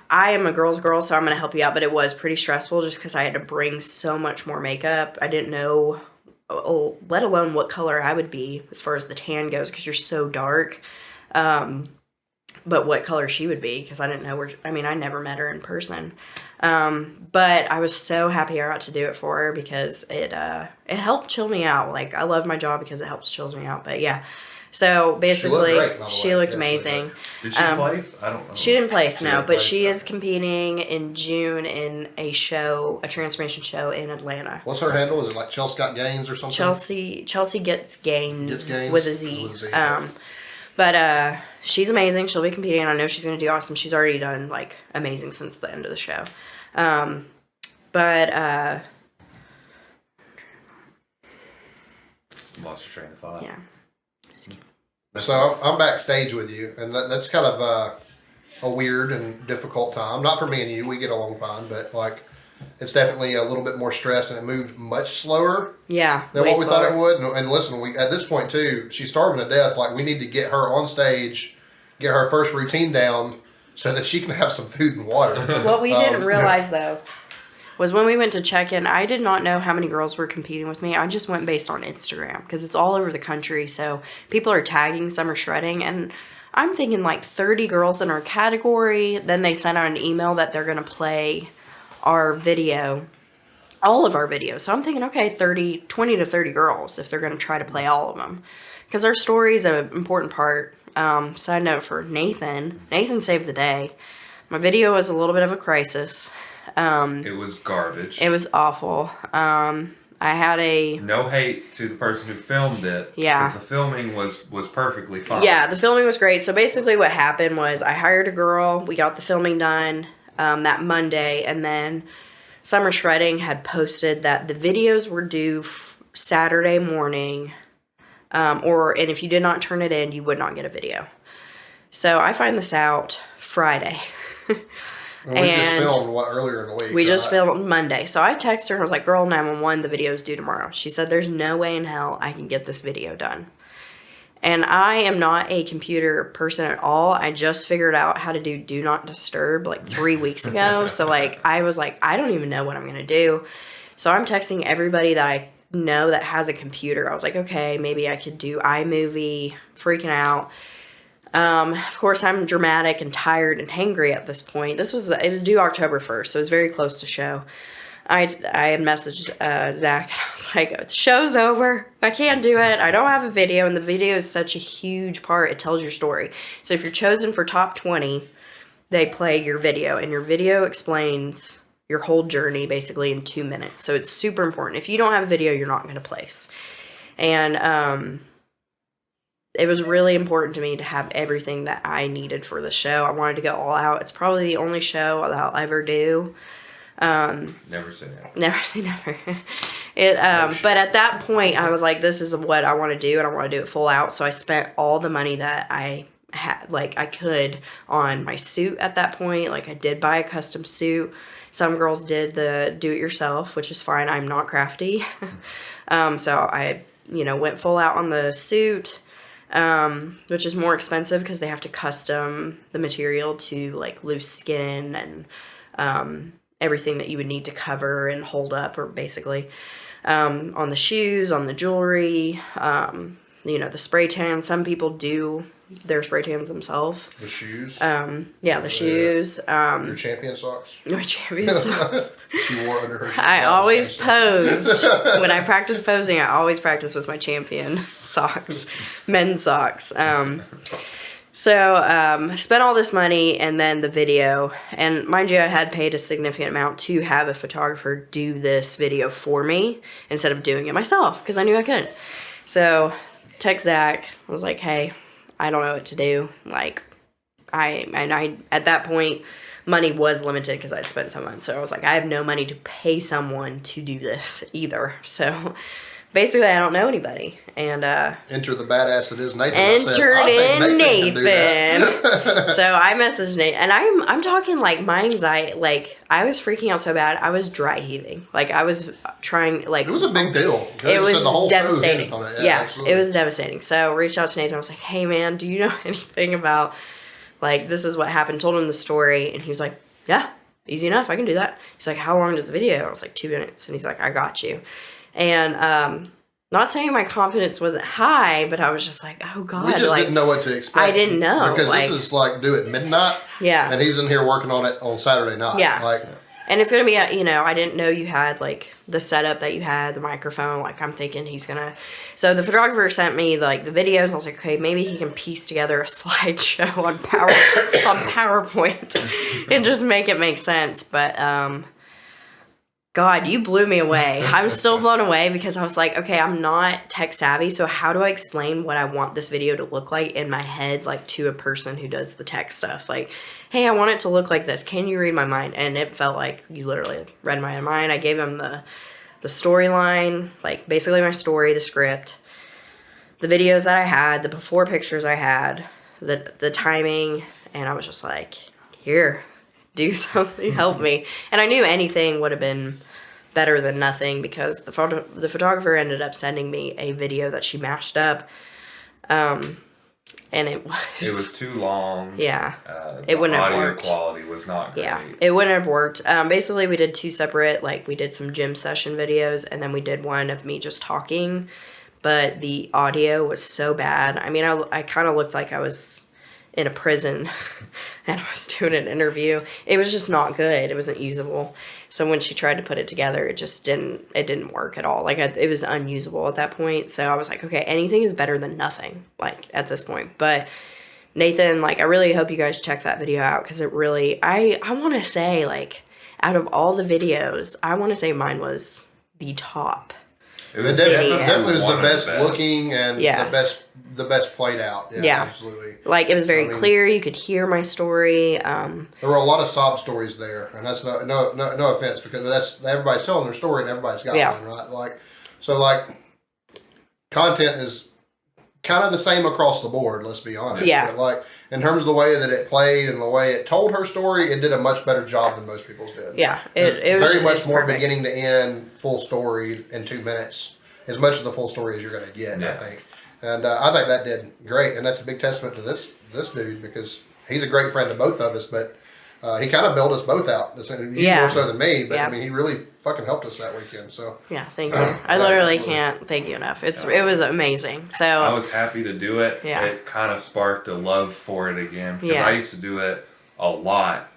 I am a girl's girl, so I'm going to help you out, but it was pretty stressful just because I had to bring so much more makeup. I didn't know, let alone what color I would be as far as the tan goes, because you're so dark. But what color she would be, because I didn't know I never met her in person. But I was so happy I got to do it for her because it helped chill me out. Like, I love my job because it helps chills me out. But yeah, so basically she looked amazing. Did she place? I don't know. She didn't place, no, but she is competing in June in a transformation show in Atlanta. What's her handle? Is it like Chelsea Got Gains or something? Chelsea Gets Gains with a Z. But she's amazing. She'll be competing, and I know she's going to do awesome. She's already done, like, amazing since the end of the show. Lost your train of thought. Yeah. So I'm backstage with you, and that's kind of a weird and difficult time. Not for me and you. We get along fine, but, like, it's definitely a little bit more stress, and it moved much slower than what we thought it would. And listen, at this point, too, she's starving to death. Like, we need to get her on stage, get her first routine down so that she can have some food and water. What we didn't realize, though, was when we went to check-in, I did not know how many girls were competing with me. I just went based on Instagram because it's all over the country. So people are tagging, some are shredding, and I'm thinking like 30 girls in our category. Then they sent out an email that they're going to play our video, all of our videos. So I'm thinking, okay, 20 to 30 girls if they're going to try to play all of them. Because our story is an important part. Side note for Nathan saved the day. My video was a little bit of a crisis. It was garbage. It was awful. I had no hate to the person who filmed it. Yeah. The filming was perfectly fine. Yeah, the filming was great. So basically what happened was I hired a girl. We got the filming done that Monday. And then Summer Shredding had posted that the videos were due Saturday morning. And if you did not turn it in, you would not get a video. So I find this out Friday. And we just filmed earlier in the week. We just filmed Monday. So I texted her. I was like, girl, 911, the video's due tomorrow. She said, there's no way in hell I can get this video done. And I am not a computer person at all. I just figured out how to do not disturb like 3 weeks ago. So like, I was like, I don't even know what I'm going to do. So I'm texting everybody that I know that has a computer. I was like, okay, maybe I could do iMovie, freaking out. Of course, I'm dramatic and tired and hangry at this point. It was due October 1st, so it was very close to show. I had messaged Zach, and I was like, show's over. I can't do it. I don't have a video, and the video is such a huge part. It tells your story. So if you're chosen for top 20, they play your video, and your video explains your whole journey basically in 2 minutes. So it's super important. If you don't have a video, you're not going to place. And it was really important to me to have everything that I needed for the show. I wanted to go all out. It's probably the only show that I'll ever do. Never say never. Never say never. But at that point, I was like, this is what I want to do, and I want to do it full out. So I spent all the money that I had, like I could, on my suit at that point. Like I did buy a custom suit. Some girls did the do-it-yourself, which is fine. I'm not crafty. So I, went full out on the suit. Which is more expensive because they have to custom the material to like loose skin and everything that you would need to cover and hold up, or basically on the shoes, on the jewelry, the spray tan. Some people do their spray tans themselves. The shoes. The shoes. Your champion socks. My champion socks. She wore under her shoes. I always posed. When I practice posing, I always practice with my champion socks, men's socks. So spent all this money, and then the video. And mind you, I had paid a significant amount to have a photographer do this video for me instead of doing it myself, because I knew I couldn't. So text Zach. I was like, hey, I don't know what to do. Like, I at that point, money was limited because I'd spent so much. So I was like, I have no money to pay someone to do this either. So basically, I don't know anybody. And enter the badass that is Nathan. entered in Nathan. So I messaged Nathan, and I'm talking like my anxiety, like I was freaking out so bad, I was dry heaving. Like I was trying, like it was a big deal. It was the whole devastating. Show hinged on it. Yeah, absolutely. it was devastating. So I reached out to Nathan. I was like, hey man, do you know anything about, like, this is what happened? Told him the story, and he was like, yeah, easy enough, I can do that. He's like, how long is the video? I was like, 2 minutes. And he's like, I got you. And not saying my confidence wasn't high, but I was just like, oh God. We just like, didn't know what to expect. I didn't know. Because like, this is like due at midnight. Yeah. And he's in here working on it on Saturday night. Yeah. Like, and it's going to be, I didn't know you had, like, the setup that you had, the microphone. Like, I'm thinking he's going to... So the photographer sent me, like, the videos. And I was like, okay, maybe he can piece together a slideshow on PowerPoint and just make it make sense. But, God, you blew me away. I'm still blown away because I was like, okay, I'm not tech savvy, so how do I explain what I want this video to look like in my head, like, to a person who does the tech stuff? Like, hey, I want it to look like this. Can you read my mind? And it felt like you literally read my mind. I gave him the storyline, like, basically my story, the script, the videos that I had, the before pictures I had, the timing, and I was just like, here, do something, help me. And I knew anything would have been better than nothing because the photographer ended up sending me a video that she mashed up, and it was too long. Yeah, it wouldn't have worked. Audio quality was not great. Yeah, it wouldn't have worked. Basically, we did two separate, like, we did some gym session videos, and then we did one of me just talking, but the audio was so bad. I mean, I kind of looked like I was in a prison and I was doing an interview. It was just not good. It wasn't usable. So when she tried to put it together, it didn't work at all. Like, it was unusable at that point. So I was like, okay, anything is better than nothing, like, at this point. But Nathan, like, I really hope you guys check that video out because it really, I want to say, like, out of all the videos, I want to say mine was the top. It was definitely was one the of best looking and the best played out. Yeah, absolutely. Like, it was very clear. You could hear my story. There were a lot of sob stories there, and that's no offense because that's everybody's telling their story and everybody's got one, right? Like, so like content is kind of the same across the board. Let's be honest. Yeah. But like in terms of the way that it played and the way it told her story, it did a much better job than most people's did. Yeah, it was very much more perfect. beginning to end, full story in 2 minutes. As much of the full story as you're going to get, I think. And I think that did great. And that's a big testament to this dude because he's a great friend to both of us, but he kind of bailed us both out. More so than me, but I mean, he really fucking helped us that weekend. So yeah, thank you. I literally can't thank you enough. It was amazing. So I was happy to do it. Yeah. It kind of sparked a love for it again because I used to do it a lot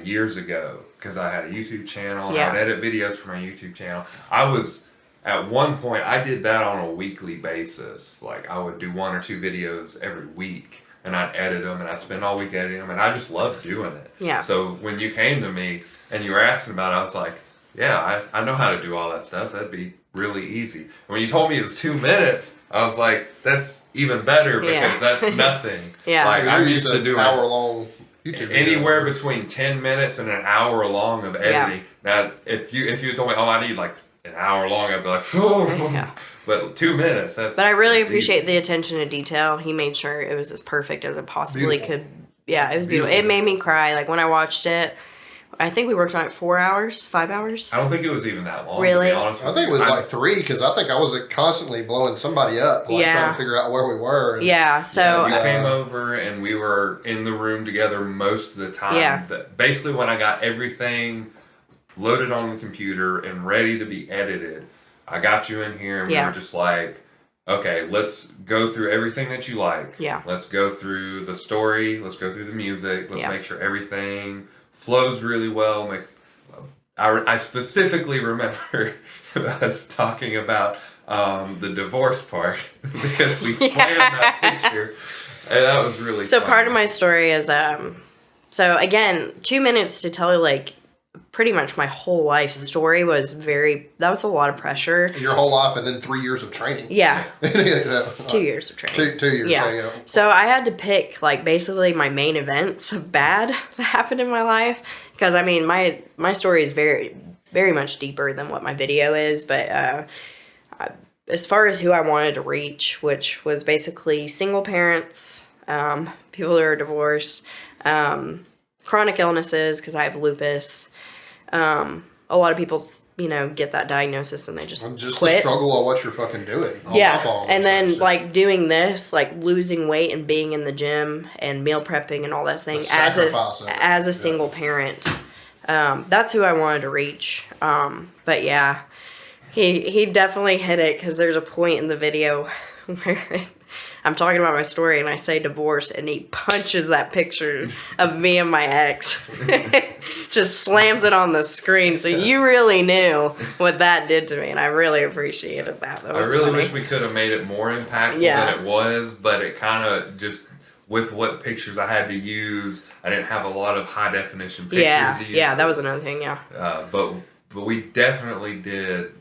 years ago because I had a YouTube channel. And I'd edit videos for my YouTube channel. At one point, I did that on a weekly basis. Like, I would do 1 or 2 videos every week, and I'd edit them, and I'd spend all week editing them, and I just loved doing it. Yeah. So when you came to me and you were asking about it, I was like, yeah, I know how to do all that stuff. That'd be really easy. And when you told me it was 2 minutes, I was like, that's even better because that's nothing. Yeah. Like, I'm used to doing hour-long YouTube anywhere between 10 minutes and an hour long of editing. Now, if you told me, I need like an hour long, I'd be like, but 2 minutes, that's... But I really appreciate the attention to detail. He made sure it was as perfect as it possibly could. Yeah, it was beautiful. It made me cry. Like, when I watched it, I think we worked on it 4 hours, 5 hours. I don't think it was even that long, really? to be honest with I think it was like 3 because I think I was constantly blowing somebody up, like trying to figure out where we were. And, so... you came over and we were in the room together most of the time. Yeah. Basically, when I got everything loaded on the computer and ready to be edited, I got you in here and we were just like, okay, let's go through everything that you like. Yeah. Let's go through the story. Let's go through the music. Let's make sure everything flows really well. I specifically remember us talking about the divorce part because we slammed that picture. And that was really So fun. part of my story is, so again, 2 minutes to tell you, like, pretty much my whole life story was that was a lot of pressure. Your whole life and then 3 years of training. Yeah. 2 years of training. 2 years. Yeah. So I had to pick like basically my main events of bad that happened in my life. Because I mean, my story is very, very much deeper than what my video is. But as far as who I wanted to reach, which was basically single parents, people who are divorced, chronic illnesses, because I have lupus. A lot of people, get that diagnosis and they just quit. The struggle of what you're fucking doing. And then like doing this, like losing weight and being in the gym and meal prepping and all that thing as a single parent. That's who I wanted to reach. But yeah, he definitely hit it, because there's a point in the video where I'm talking about my story and I say divorce and he punches that picture of me and my ex. Just slams it on the screen. So you really knew what that did to me, and I really appreciated that. That was I really funny. wish we could have made it more impactful than it was, but it kind of just, with what pictures I had to use, I didn't have a lot of high definition pictures. Yeah, that was another thing, But we definitely did.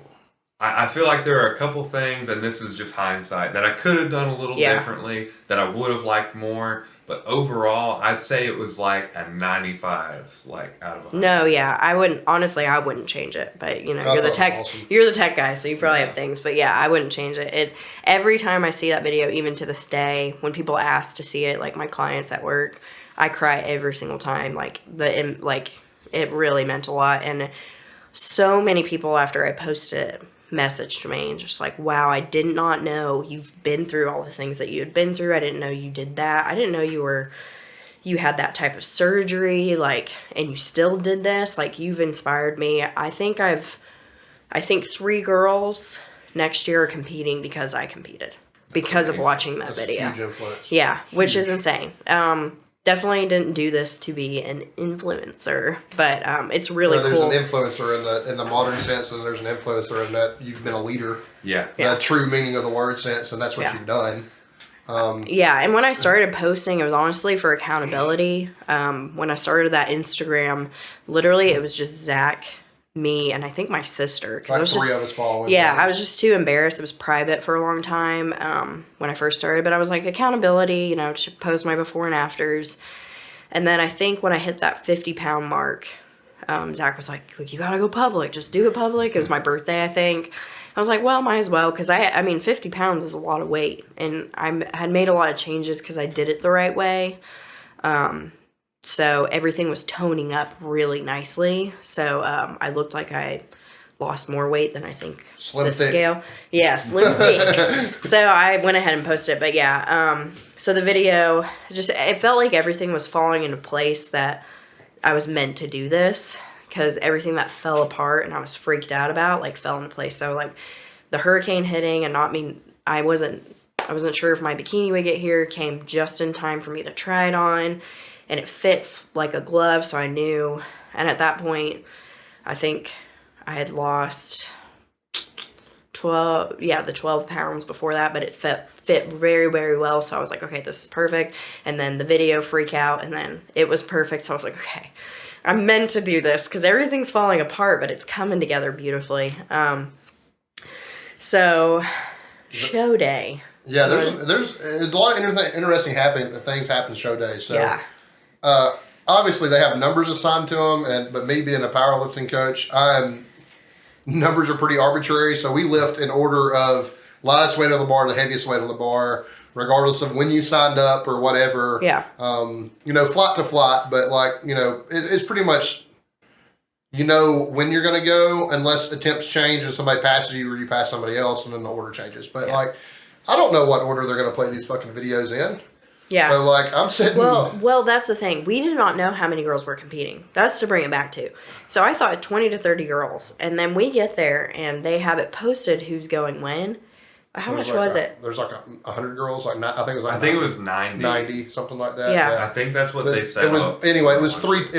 I feel like there are a couple things, and this is just hindsight, that I could have done a little differently, that I would have liked more. But overall, I'd say it was like a 95, like out of 100. No, yeah, I wouldn't change it. But you're the tech, awesome. You're the tech guy, so you probably have things. But yeah, I wouldn't change it. Every time I see that video, even to this day, when people ask to see it, like my clients at work, I cry every single time. It really meant a lot, and so many people after I posted it messaged me and just like, wow, I did not know you've been through all the things that you had been through. I didn't know you did that. I didn't know you had that type of surgery, and you still did this. Like, you've inspired me. I think 3 girls next year are competing because I competed, because of watching that video. Huge influence. Yeah, which is insane. Definitely didn't do this to be an influencer, but it's really cool. There's an influencer in the modern sense, and there's an influencer in that you've been a leader. Yeah. The true meaning of the word sense, and that's what you've done. And when I started posting, it was honestly for accountability. When I started that Instagram, literally it was just Zach, me, and I think my sister. Like 3 of us following. Yeah, I was just too embarrassed. It was private for a long time when I first started. But I was like, accountability, to post my before and afters. And then I think when I hit that 50-pound mark, Zach was like, you got to go public. Just do it public. It was my birthday, I think. I was like, well, might as well. Because, 50 pounds is a lot of weight. And I had made a lot of changes because I did it the right way. So everything was toning up really nicely. So I looked like I lost more weight than I think Slim thick. Scale. Yeah, slim thick. So I went ahead and posted it. But yeah, so the video, it felt like everything was falling into place, that I was meant to do this, because everything that fell apart and I was freaked out about, fell into place. So the hurricane hitting and I wasn't sure if my bikini would get here, came just in time for me to try it on. And it fit like a glove, so I knew. And at that point, I think I had lost 12 pounds before that, but it fit very, very well. So I was like, okay, this is perfect. And then the video freak out, and then it was perfect. So I was like, okay, I'm meant to do this, because everything's falling apart, but it's coming together beautifully. So show day. Yeah, there's a lot of interesting things happen show day. So. Yeah. Obviously they have numbers assigned to them, but me being a powerlifting coach, numbers are pretty arbitrary. So we lift in order of lightest weight on the bar to heaviest weight on the bar, regardless of when you signed up or whatever. Yeah. Flight to flight, but it's pretty much, when you're going to go, unless attempts change and somebody passes you or you pass somebody else, and then the order changes. But I don't know what order they're going to play these fucking videos in. Yeah. So I'm sitting. Well, that's the thing. We did not know how many girls were competing. That's to bring it back to. So I thought 20 to 30 girls, and then we get there and they have it posted who's going when. How much was it? There's 100 girls. I think it was 90. 90, something like that. Yeah. I think that's what they said. It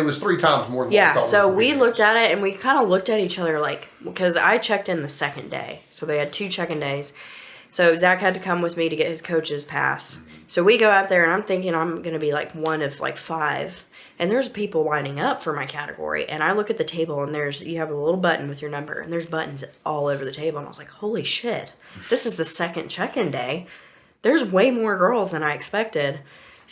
was 3 times more than yeah. what we thought. So we looked at it and we kind of looked at each other because I checked in the second day. So they had 2 check-in days. So Zach had to come with me to get his coach's pass. So we go up there, and I'm thinking I'm going to be like one of like 5. And there's people lining up for my category. And I look at the table, and you have a little button with your number, and there's buttons all over the table. And I was like, holy shit, this is the second check-in day. There's way more girls than I expected.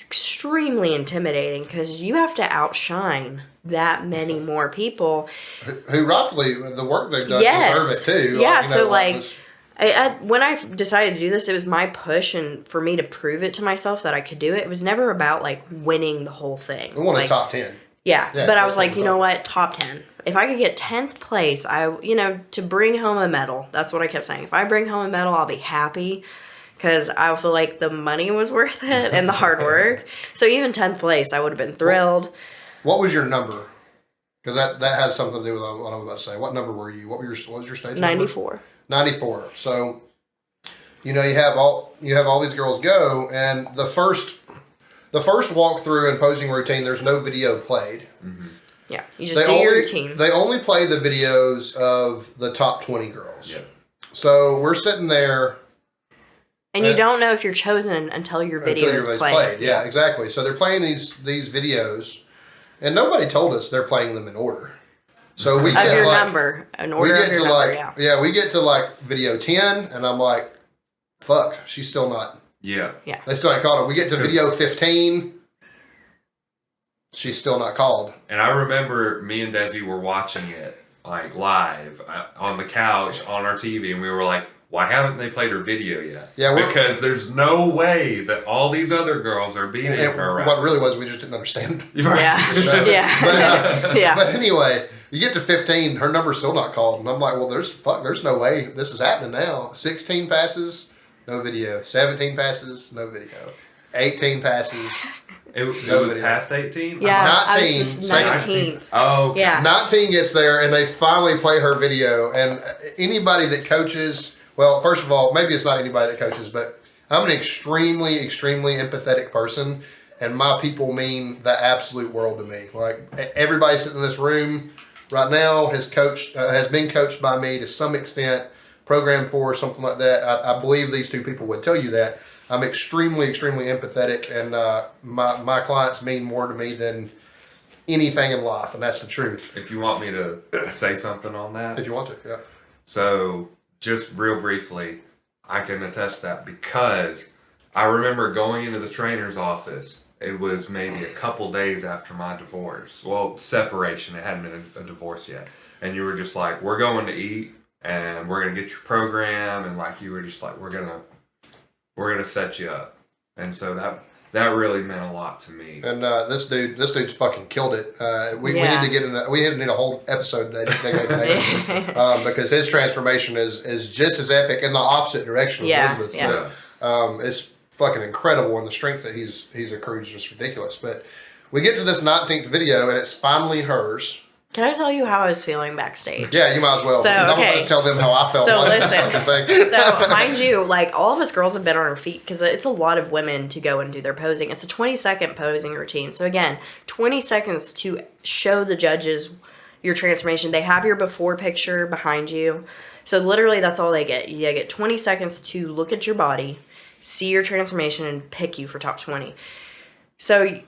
Extremely intimidating because you have to outshine that many more people. Who rightfully, the work they've done deserve it too. Yeah, when I decided to do this, it was my push and for me to prove it to myself that I could do it. It was never about like winning the whole thing. We wanted top 10. Yeah, but I was like, you know what? Top 10. If I could get 10th place, to bring home a medal. That's what I kept saying. If I bring home a medal, I'll be happy because I feel like the money was worth it and the hard work. So even 10th place, I would have been thrilled. What was your number? Because that has something to do with what I'm about to say. What number were you? What was your stage number? 94. 94. So, you have all these girls go, and the first walkthrough and posing routine, there's no video played. Mm-hmm. Yeah, you just do your routine. They only play the videos of the top 20 girls. Yeah. So we're sitting there. And you don't know if you're chosen until your video is played. Yeah, exactly. So they're playing these videos, and nobody told us they're playing them in order. So we get your like, number, an order of your number, yeah, we get to like video 10, and I'm like, fuck, she's still not. Yeah. Yeah. They still ain't called her. We get to video 15, she's still not called. And I remember me and Desi were watching it like live on the couch on our TV, and we were like, why haven't they played her video yet? Yeah, because there's no way that all these other girls are beating her. Right? What really was, we just didn't understand. Yeah. Yeah. But anyway, you get to 15, her number's still not called, and I'm like, well, there's no way this is happening now. 16 passes, no video. 17 passes, no video. 18 passes. It was past 18? Yeah, 19. I was 19. Oh, okay. Yeah. 19 gets there, and they finally play her video. And anybody that coaches, well, first of all, maybe it's not anybody that coaches, but I'm an extremely, extremely empathetic person, and my people mean the absolute world to me. Like, everybody sitting in this room right now has been coached by me to some extent, programmed for, something like that. I believe these two people would tell you that. I'm extremely, extremely empathetic, and my clients mean more to me than anything in life, and that's the truth. If you want me to say something on that. If you want to, yeah. So, just real briefly, I can attest to that because I remember going into the trainer's office. It was maybe a couple days after my divorce. Well, separation. It hadn't been a divorce yet. And you were just like, we're going to eat, and we're going to get your program, and like you were just like, we're gonna set you up. And so that really meant a lot to me. And this dude's fucking killed it. We need to get in. We need a whole episode today, because his transformation is just as epic in the opposite direction of Elizabeth's. Yeah. But, it's fucking incredible, and the strength that he's accrued is just ridiculous. But we get to this 19th video, and it's finally hers. Can I tell you how I was feeling backstage? Yeah, you might as well. So, I'm about to tell them how I felt. So watching listen. this fucking thing. So mind you, like all of us girls have been on our feet because it's a lot of women to go and do their posing. It's a 20-second posing routine. So again, 20 seconds to show the judges your transformation. They have your before picture behind you. So literally that's all they get. You get 20 seconds to look at your body, see your transformation, and pick you for top 20. So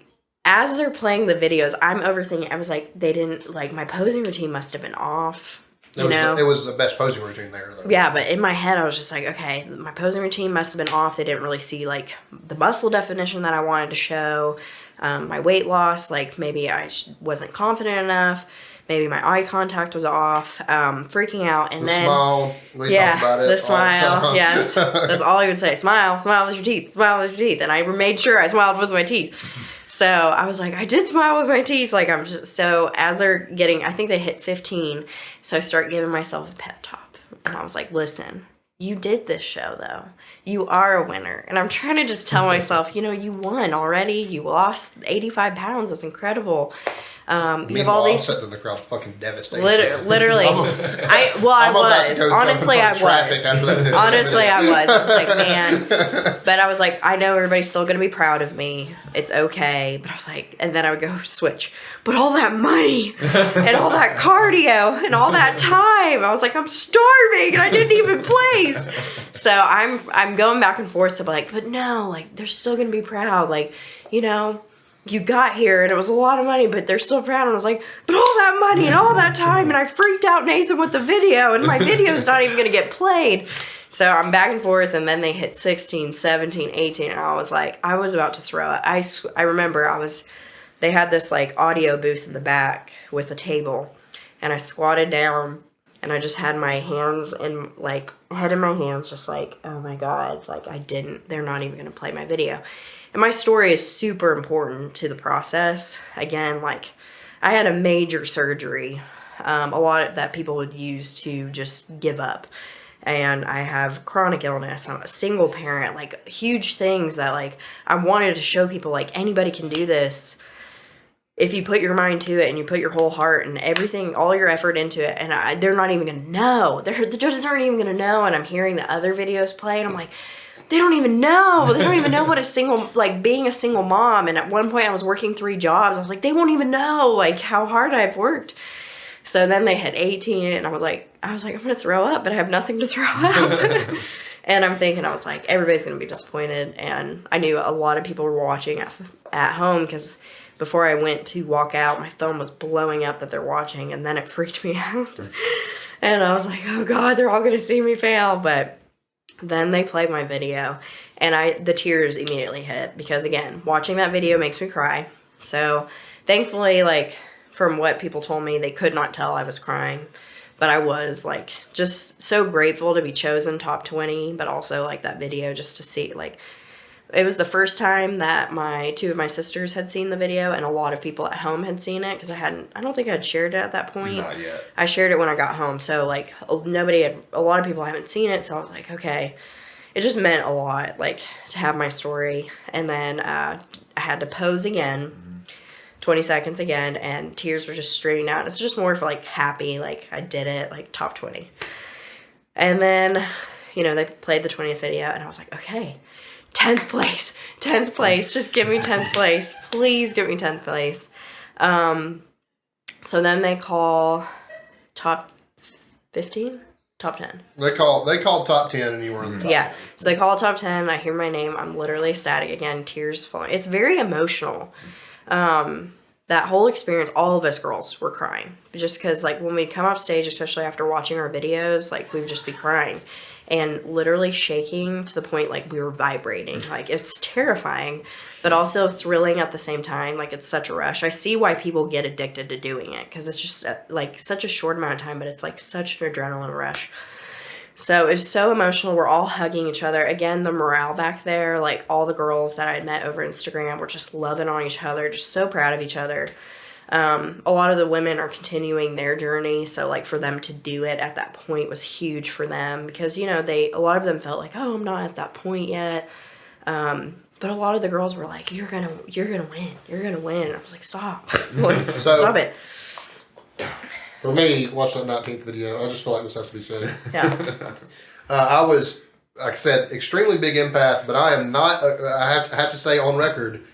as they're playing the videos, I'm overthinking. I was like, they didn't, like, my posing routine must have been off. It was the best posing routine there, though. Yeah, but in my head, I was just like, okay, my posing routine must have been off. They didn't really see, like, the muscle definition that I wanted to show. My weight loss, like, maybe I wasn't confident enough. Maybe my eye contact was off. Freaking out. And then smile. We talked about it. The smile. Yes. That's all I would say. Smile. Smile with your teeth. Smile with your teeth. And I made sure I smiled with my teeth. So I was like, I did smile with my teeth. Like, I'm just, so as they're getting, I think they hit 15. So I start giving myself a pep talk. And I was like, listen, you did this show though. You are a winner. And I'm trying to just tell myself, you won already. You lost 85 pounds. That's incredible. You have all these sitting in the crowd, fucking devastated. Literally, I was. Honestly, I was. Honestly, I was. I was like, man. But I was like, I know everybody's still gonna be proud of me. It's okay. But I was like, and then I would go switch. But all that money and all that cardio and all that time, I was like, I'm starving and I didn't even place. please. So I'm going back and forth to be like, but no, like, they're still going to be proud. Like, you know, you got here and it was a lot of money, but they're still proud. And I was like, but all that money and all that time, and I freaked out Nathan with the video, and my video's not even going to get played. So I'm back and forth, and then they hit 16, 17, 18, and I was like, I was about to throw it. I remember they had this like audio booth in the back with a table, and I squatted down, and I just had my hands and like head in my hands, just like, oh my God, like they're not even going to play my video. And my story is super important to the process. Again, like, I had a major surgery, a lot that people would use to just give up. And I have chronic illness. I'm a single parent, like, huge things that, like, I wanted to show people, like, anybody can do this if you put your mind to it and you put your whole heart and everything, all your effort into it. And they're not even going to know. The judges aren't even going to know. And I'm hearing the other videos play, and I'm like, they don't even know. They don't even know what being a single mom. And at one point I was working 3 jobs. I was like, they won't even know, like, how hard I've worked. So then they hit 18, and I was like, I'm going to throw up, but I have nothing to throw up. And I'm thinking, I was like, everybody's going to be disappointed. And I knew a lot of people were watching at home, because before I went to walk out, my phone was blowing up that they're watching, and then it freaked me out. And I was like, oh God, they're all going to see me fail. But then they played my video, and the tears immediately hit, because again, watching that video makes me cry. So thankfully, like, from what people told me, they could not tell I was crying, but I was, like, just so grateful to be chosen top 20, but also, like, that video just to see, like, it was the first time that 2 of my sisters had seen the video, and a lot of people at home had seen it, because I don't think I had shared it at that point. Not yet. I shared it when I got home, so, like, a lot of people haven't seen it, so I was like, okay. It just meant a lot, like, to have my story. And then I had to pose again, 20 seconds again, and tears were just streaming out. It's just more for, like, happy, like, I did it, like, top 20. And then, you know, they played the 20th video, and I was like, okay, 10th place, just give me 10th place, please give me 10th place. So then they call top 15, top 10. They called top 10, and you were in the top 10. So they call top 10, I hear my name, I'm literally ecstatic again, tears falling. It's very emotional. That whole experience, all of us girls were crying, just because, like, when we come up stage, especially after watching our videos, like, we would just be crying and literally shaking to the point, like, we were vibrating. Like, it's terrifying, but also thrilling at the same time. Like, it's such a rush. I see why people get addicted to doing it, because it's just, like, such a short amount of time, but it's, like, such an adrenaline rush. So it was so emotional. We're all hugging each other. Again, the morale back there, like, all the girls that I had met over Instagram were just loving on each other, just so proud of each other. A lot of the women are continuing their journey, so, like, for them to do it at that point was huge for them, because, you know, a lot of them felt like, oh, I'm not at that point yet. But a lot of the girls were like, you're gonna win. And I was like, stop. Stop it. For me, watching that 19th video, I just feel like this has to be said. Yeah. I was, like I said, extremely big empath, but I am not, I have to say on record,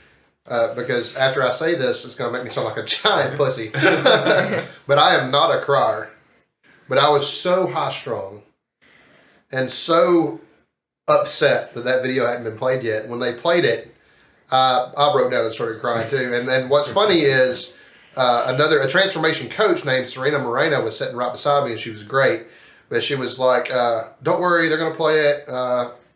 because after I say this, it's going to make me sound like a giant pussy. But I am not a crier. But I was so high-strung and so upset that video hadn't been played yet. When they played it, I broke down and started crying too. And what's funny is a transformation coach named Serena Moreno was sitting right beside me, and she was great. But she was like, don't worry, they're going to play it.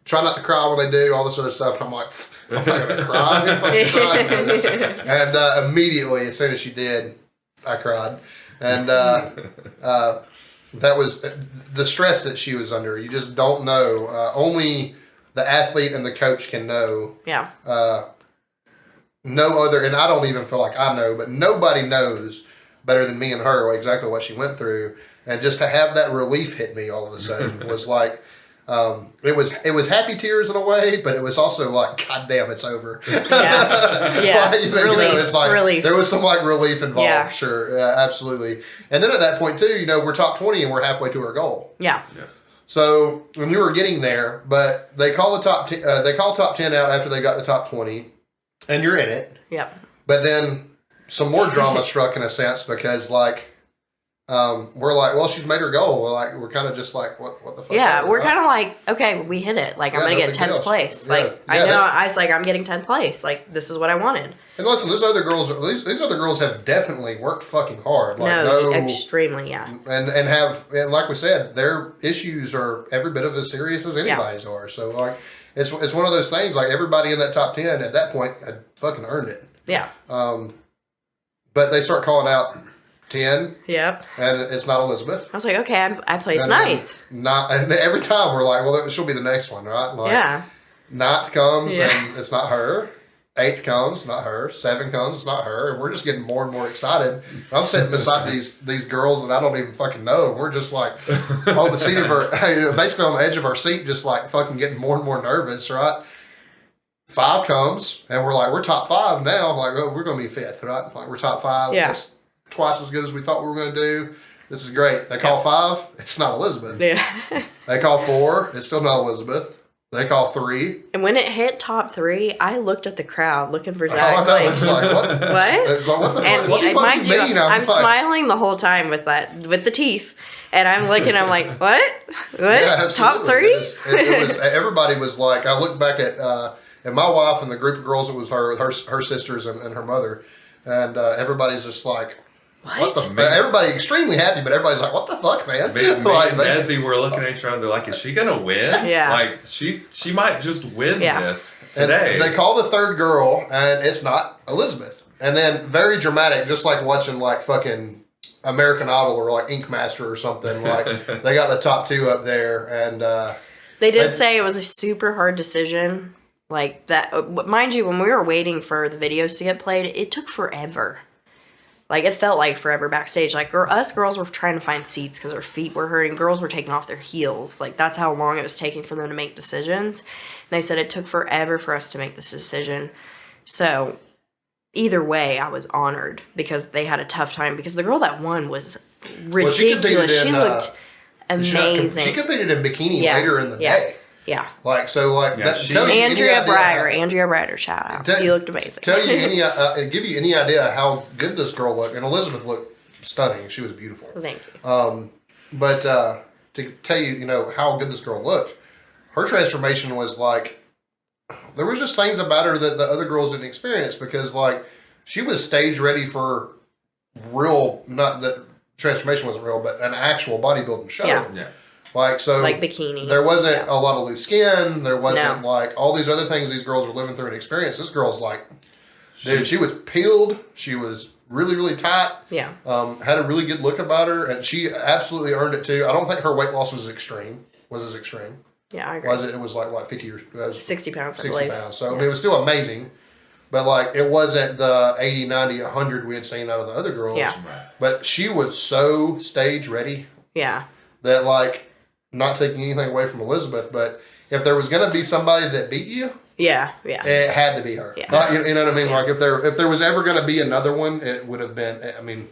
Try not to cry when they do, all this sort of stuff. And I'm like, I'm not going to cry. I'm fucking crying for this. And immediately, as soon as she did, I cried. And that was the stress that she was under. You just don't know. Only the athlete and the coach can know. Yeah. No other, and I don't even feel like I know, but nobody knows better than me and her exactly what she went through. And just to have that relief hit me all of a sudden was like, it was happy tears in a way, but it was also like, God damn, it's over. Yeah. Like, relief. It's like, relief. There was some like relief involved, Yeah. Sure, absolutely. And then at that point too, we're top 20 and we're halfway to our goal. Yeah. So when we were getting there, but they call top 10 out after they got the top 20, and you're in it. Yep. But then some more drama struck in a sense, because like we're like, well, she's made her goal. We're kind of just like, what the fuck? Yeah, we're kind of like, okay, we hit it. Like, I'm going to get 10th place. Yeah. Like, I know, I was like, I'm getting 10th place. Like, this is what I wanted. And listen, these other girls have definitely worked fucking hard. Like, Extremely, yeah. And like we said, their issues are every bit of as serious as anybody's are. So, like, it's one of those things, like, everybody in that top 10 at that point had fucking earned it. Yeah. But they start calling out 10. Yep. And it's not Elisabeth. I was like, okay, I placed 9th. And every time we're like, well, she'll be the next one, right? Like, yeah. 9th comes and it's not her. 8th comes, not her. 7 comes, not her. And we're just getting more and more excited. I'm sitting beside these girls that I don't even fucking know. And we're just like on the seat of basically on the edge of our seat, just like fucking getting more and more nervous, right? 5 comes and we're like, we're top 5 now. Like, oh, we're going to be 5th, right? Like, we're top 5. Yeah. That's twice as good as we thought we were going to do. This is great. They call 5, it's not Elisabeth. Yeah. They call 4, it's still not Elisabeth. They call 3. And when it hit top 3, I looked at the crowd looking for Zack. Oh, I know. It's like, what? What? It's like, what the and fuck? What the fuck mind do you mean? I'm smiling the whole time with the teeth. And I'm looking, I'm like, what? What? Yeah, top 3? It was, everybody was like, I looked back at my wife and the group of girls, it was her sisters and her mother. And everybody's just like, what the fuck? Everybody extremely happy, but everybody's like, what the fuck, man? Me and Desi were looking at each other like, is she going to win? Yeah. Like, she might just win this today. And they call the third girl, and it's not Elisabeth. And then, very dramatic, just like watching, like, fucking American Idol or, like, Ink Master or something. Like, they got the top 2 up there, and... they did say it was a super hard decision. Like, that... Mind you, when we were waiting for the videos to get played, it took forever. Like, it felt like forever backstage. Like, us girls were trying to find seats because our feet were hurting. Girls were taking off their heels. Like, that's how long it was taking for them to make decisions. And they said it took forever for us to make this decision. So, either way, I was honored because they had a tough time. Because the girl that won was ridiculous. She looked amazing. She competed in bikini later in the day. Yeah. Like, so, like, Andrea Breyer, shout out. She looked amazing. Give you any idea how good this girl looked. And Elisabeth looked stunning. She was beautiful. Thank you. But to tell you, how good this girl looked, her transformation was like, there was just things about her that the other girls didn't experience because, like, she was stage ready for real, not that transformation wasn't real, but an actual bodybuilding show. Yeah. Like, so. Like bikini. There wasn't a lot of loose skin. There wasn't, like, all these other things these girls were living through and experience. This girl's like, dude, she was peeled. She was really, really tight. Yeah. Had a really good look about her, and she absolutely earned it, too. I don't think her weight loss was as extreme. Yeah, I agree. It was like, what, 50 or 60 pounds, 60 I believe. pounds. So, I mean, it was still amazing. But, like, it wasn't the 80, 90, 100 we had seen out of the other girls. Yeah. But she was so stage ready. Yeah. That, like, not taking anything away from Elisabeth, but if there was going to be somebody that beat you, it had to be her. Yeah. You know what I mean? Like, if there was ever going to be another one, it would have been, I mean,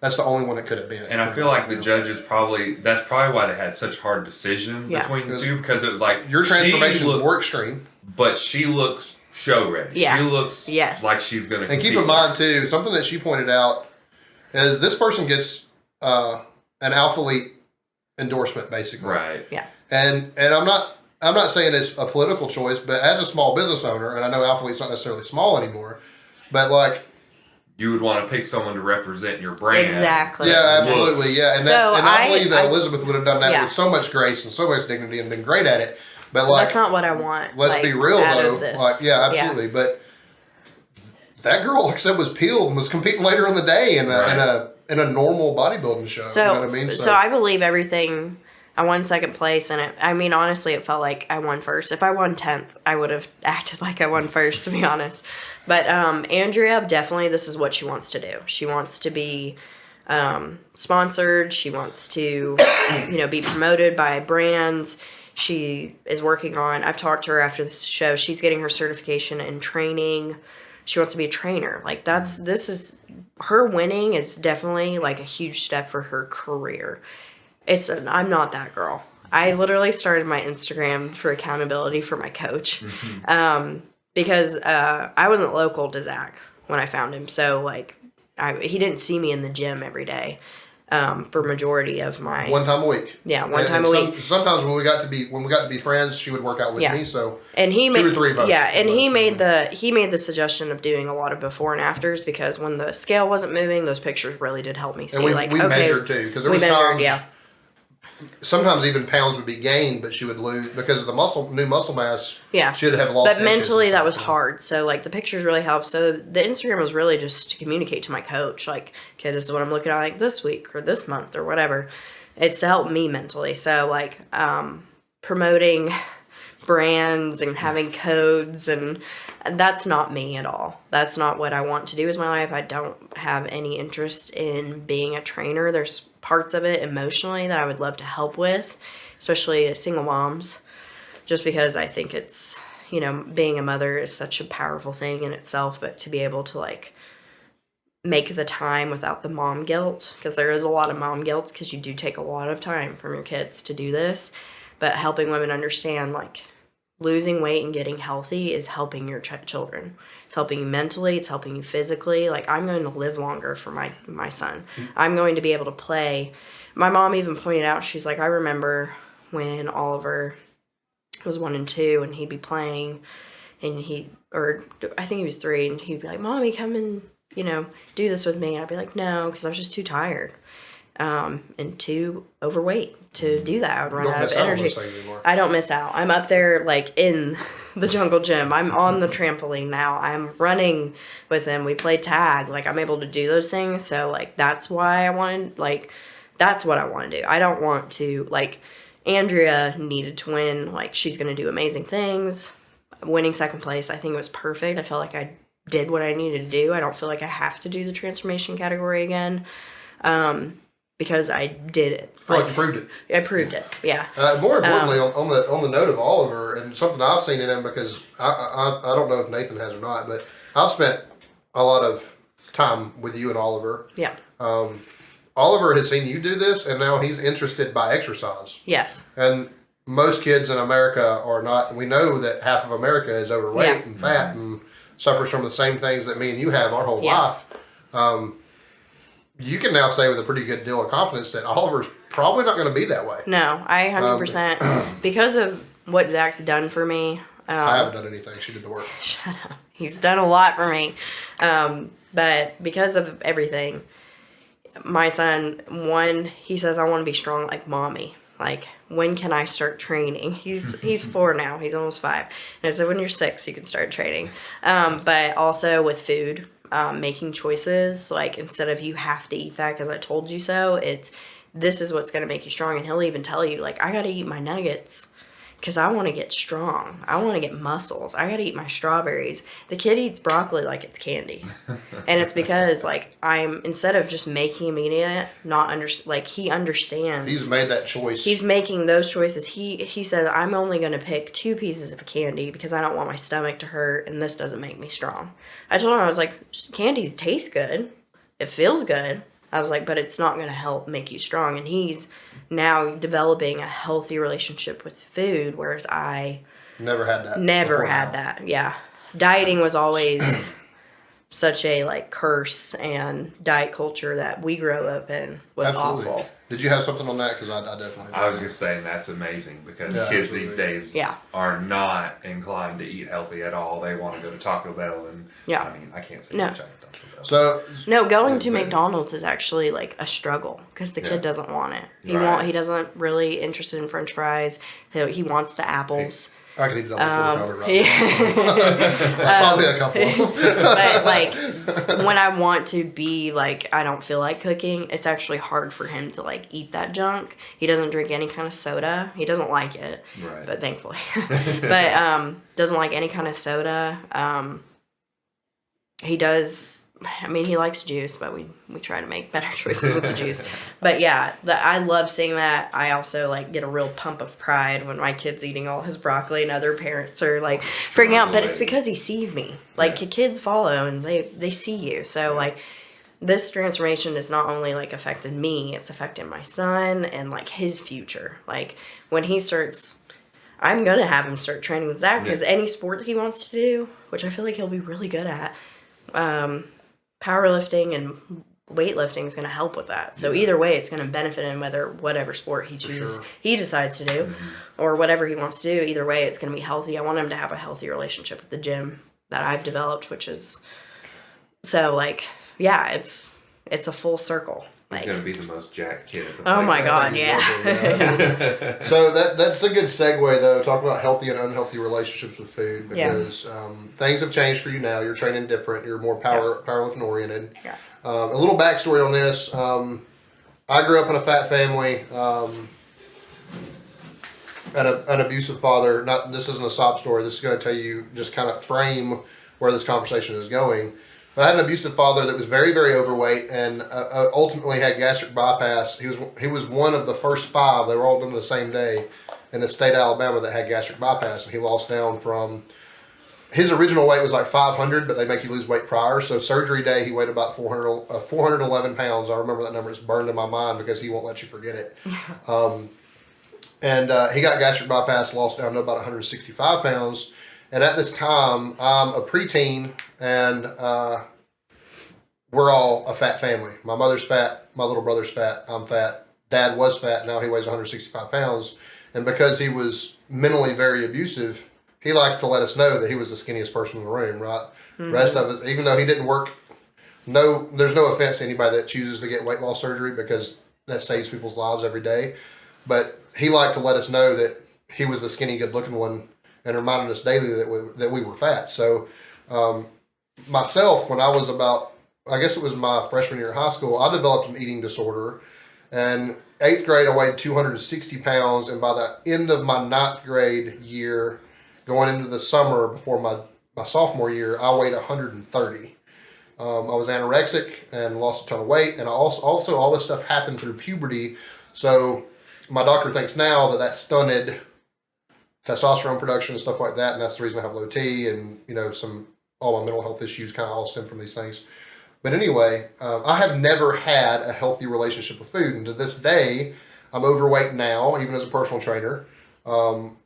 that's the only one it could have been. And I feel like the judges that's probably why they had such a hard decision between the two, because it was like, your transformations were extreme. But she looks show ready. Yeah. She looks like she's going to And keep in mind, too, something that she pointed out is this person gets an Alphalete endorsement, basically. Right. Yeah. And I'm not saying it's a political choice, but as a small business owner, and I know Alphalete's not necessarily small anymore, but like, you would want to pick someone to represent your brand. Exactly. Yeah, absolutely. Yeah. And I believe that Elisabeth would have done that with so much grace and so much dignity and been great at it. But like, that's not what I want. Let's be real though. Like, yeah, absolutely. Yeah. But that girl, like I said, was peeled and was competing later in the day in a normal bodybuilding show. So, you know what I mean? So I believe everything. I won second place, and honestly, it felt like I won first. If I won 10th, I would have acted like I won first, to be honest. But Andrea, definitely, this is what she wants to do. She wants to be sponsored. She wants to, be promoted by brands. She is working on. I've talked to her after this show. She's getting her certification in training. She wants to be a trainer. Like her winning is definitely like a huge step for her career. I'm not that girl. I literally started my Instagram for accountability for my coach. Because I wasn't local to Zach when I found him. So like, he didn't see me in the gym every day. for majority of my one time a week. Yeah, one time a week. Sometimes when we got to be friends, she would work out with me. So and he two or three of us. Yeah, and he made the suggestion of doing a lot of before and afters because when the scale wasn't moving, those pictures really did help me see. And we measured too because there was times. Yeah. Sometimes even pounds would be gained, but she would lose because of the new muscle mass. Yeah, she'd have lost. But mentally, that was hard. So like the pictures really helped. So the Instagram was really just to communicate to my coach, like, okay, this is what I'm looking at like this week or this month or whatever. It's to help me mentally. So like promoting brands and having codes and that's not me at all. That's not what I want to do with my life. I don't have any interest in being a trainer. There's parts of it emotionally that I would love to help with, especially single moms, just because I think it's, being a mother is such a powerful thing in itself, but to be able to like make the time without the mom guilt, because there is a lot of mom guilt because you do take a lot of time from your kids to do this, but helping women understand like losing weight and getting healthy is helping your children. It's helping you mentally. It's helping you physically. Like, I'm going to live longer for my son. I'm going to be able to play. My mom even pointed out, she's like, I remember when Oliver was 1 and 2 and he'd be playing and I think he was 3 and he'd be like, Mommy, come and, do this with me. And I'd be like, no, because I was just too tired. And too overweight to do that. I would run out of energy. I don't miss out. I'm up there like in the jungle gym. I'm on the trampoline now. I'm running with him. We play tag. Like I'm able to do those things. So like that's why that's what I want to do. I don't want to like Andrea needed to win. Like she's going to do amazing things. Winning second place, I think it was perfect. I felt like I did what I needed to do. I don't feel like I have to do the transformation category again. Because I did it. I feel like you proved it. I proved it, yeah. More importantly, on the note of Oliver, and something I've seen in him, because I don't know if Nathan has or not, but I've spent a lot of time with you and Oliver. Yeah. Oliver has seen you do this, and now he's interested by exercise. Yes. And most kids in America are not. We know that half of America is overweight and fat and suffers from the same things that me and you have our whole life. You can now say with a pretty good deal of confidence that Oliver's probably not going to be that way. No, I 100%. Because of what Zach's done for me. I haven't done anything. She did the work. Shut up. He's done a lot for me. But because of everything, my son, he says, I want to be strong like Mommy. Like, when can I start training? He's 4 now. He's almost 5. And I said, when you're 6, you can start training. But also with food. Making choices, like instead of you have to eat that because I told you so, this is what's going to make you strong. And he'll even tell you, like, I got to eat my nuggets because I want to get strong. I want to get muscles. I got to eat my strawberries. The kid eats broccoli like it's candy. And it's because, like, instead of just making him eat it, he understands. He's made that choice. He's making those choices. He says, I'm only going to pick 2 pieces of candy because I don't want my stomach to hurt and this doesn't make me strong. I told him, I was like, candy tastes good. It feels good. I was like, but it's not going to help make you strong. And he's now developing a healthy relationship with food, whereas I never had that. Never had that. Yeah. Dieting was always such a like curse, and diet culture that we grew up in was awful. Did you have something on that? Because I definitely. I was just saying that's amazing because kids these days are not inclined to eat healthy at all. They want to go to Taco Bell and I mean I can't say much out of Taco Bell. So going to McDonald's is actually like a struggle because the kid doesn't want it. He doesn't really interested in French fries. He wants the apples. I could eat it all right probably a couple. But like when I want to be like I don't feel like cooking, it's actually hard for him to like eat that junk. He doesn't drink any kind of soda. He doesn't like it, but thankfully. But doesn't like any kind of soda. He does. I mean, he likes juice, but we try to make better choices with the juice. But yeah, I love seeing that. I also like get a real pump of pride when my kid's eating all his broccoli and other parents are like freaking out. But it's because he sees me. Like kids follow and they see you. So like this transformation has not only like affected me, it's affected my son and like his future. Like when he starts, I'm gonna have him start training with Zach because any sport he wants to do, which I feel like he'll be really good at. Powerlifting and weightlifting is going to help with that. So either way, it's going to benefit him, whatever sport he chooses, he decides to do, or whatever he wants to do. Either way, it's going to be healthy. I want him to have a healthy relationship with the gym that I've developed, which is so like, yeah, it's a full circle. He's Like, going to be the most jacked kid at the oh my playground. God, yeah. So that's a good segue, though, talking about healthy and unhealthy relationships with food, because things have changed for you now. You're training different. You're more powerlifting oriented. Yeah. A little backstory on this. I grew up in a fat family, an abusive father. This isn't a sob story. This is going to tell you, just kind of frame where this conversation is going. But I had an abusive father that was very, very overweight, and ultimately had gastric bypass. He was one of the first 5. They were all done the same day in the state of Alabama that had gastric bypass, and he lost down from. His original weight was like 500, but they make you lose weight prior. So surgery day, he weighed about 411 pounds. I remember that number. It's burned in my mind because he won't let you forget it. And he got gastric bypass, lost down to about 165 pounds. And at this time, I'm a preteen, and we're all a fat family. My mother's fat, my little brother's fat, I'm fat. Dad was fat, now he weighs 165 pounds. And because he was mentally very abusive, he liked to let us know that he was the skinniest person in the room, right? Mm-hmm. Rest of us, even though he didn't work, there's no offense to anybody that chooses to get weight loss surgery, because that saves people's lives every day. But he liked to let us know that he was the skinny, good-looking one, and reminded us daily that we were fat. So myself, when I was about, I guess it was my freshman year of high school, I developed an eating disorder. And 8th grade, I weighed 260 pounds. And by the end of my 9th grade year, going into the summer before my sophomore year, I weighed 130. I was anorexic and lost a ton of weight. And I also all this stuff happened through puberty. So my doctor thinks now that stunted testosterone production and stuff like that, and that's the reason I have low T, and all my mental health issues kind of all stem from these things. But anyway, I have never had a healthy relationship with food, and to this day, I'm overweight now, even as a personal trainer. I'm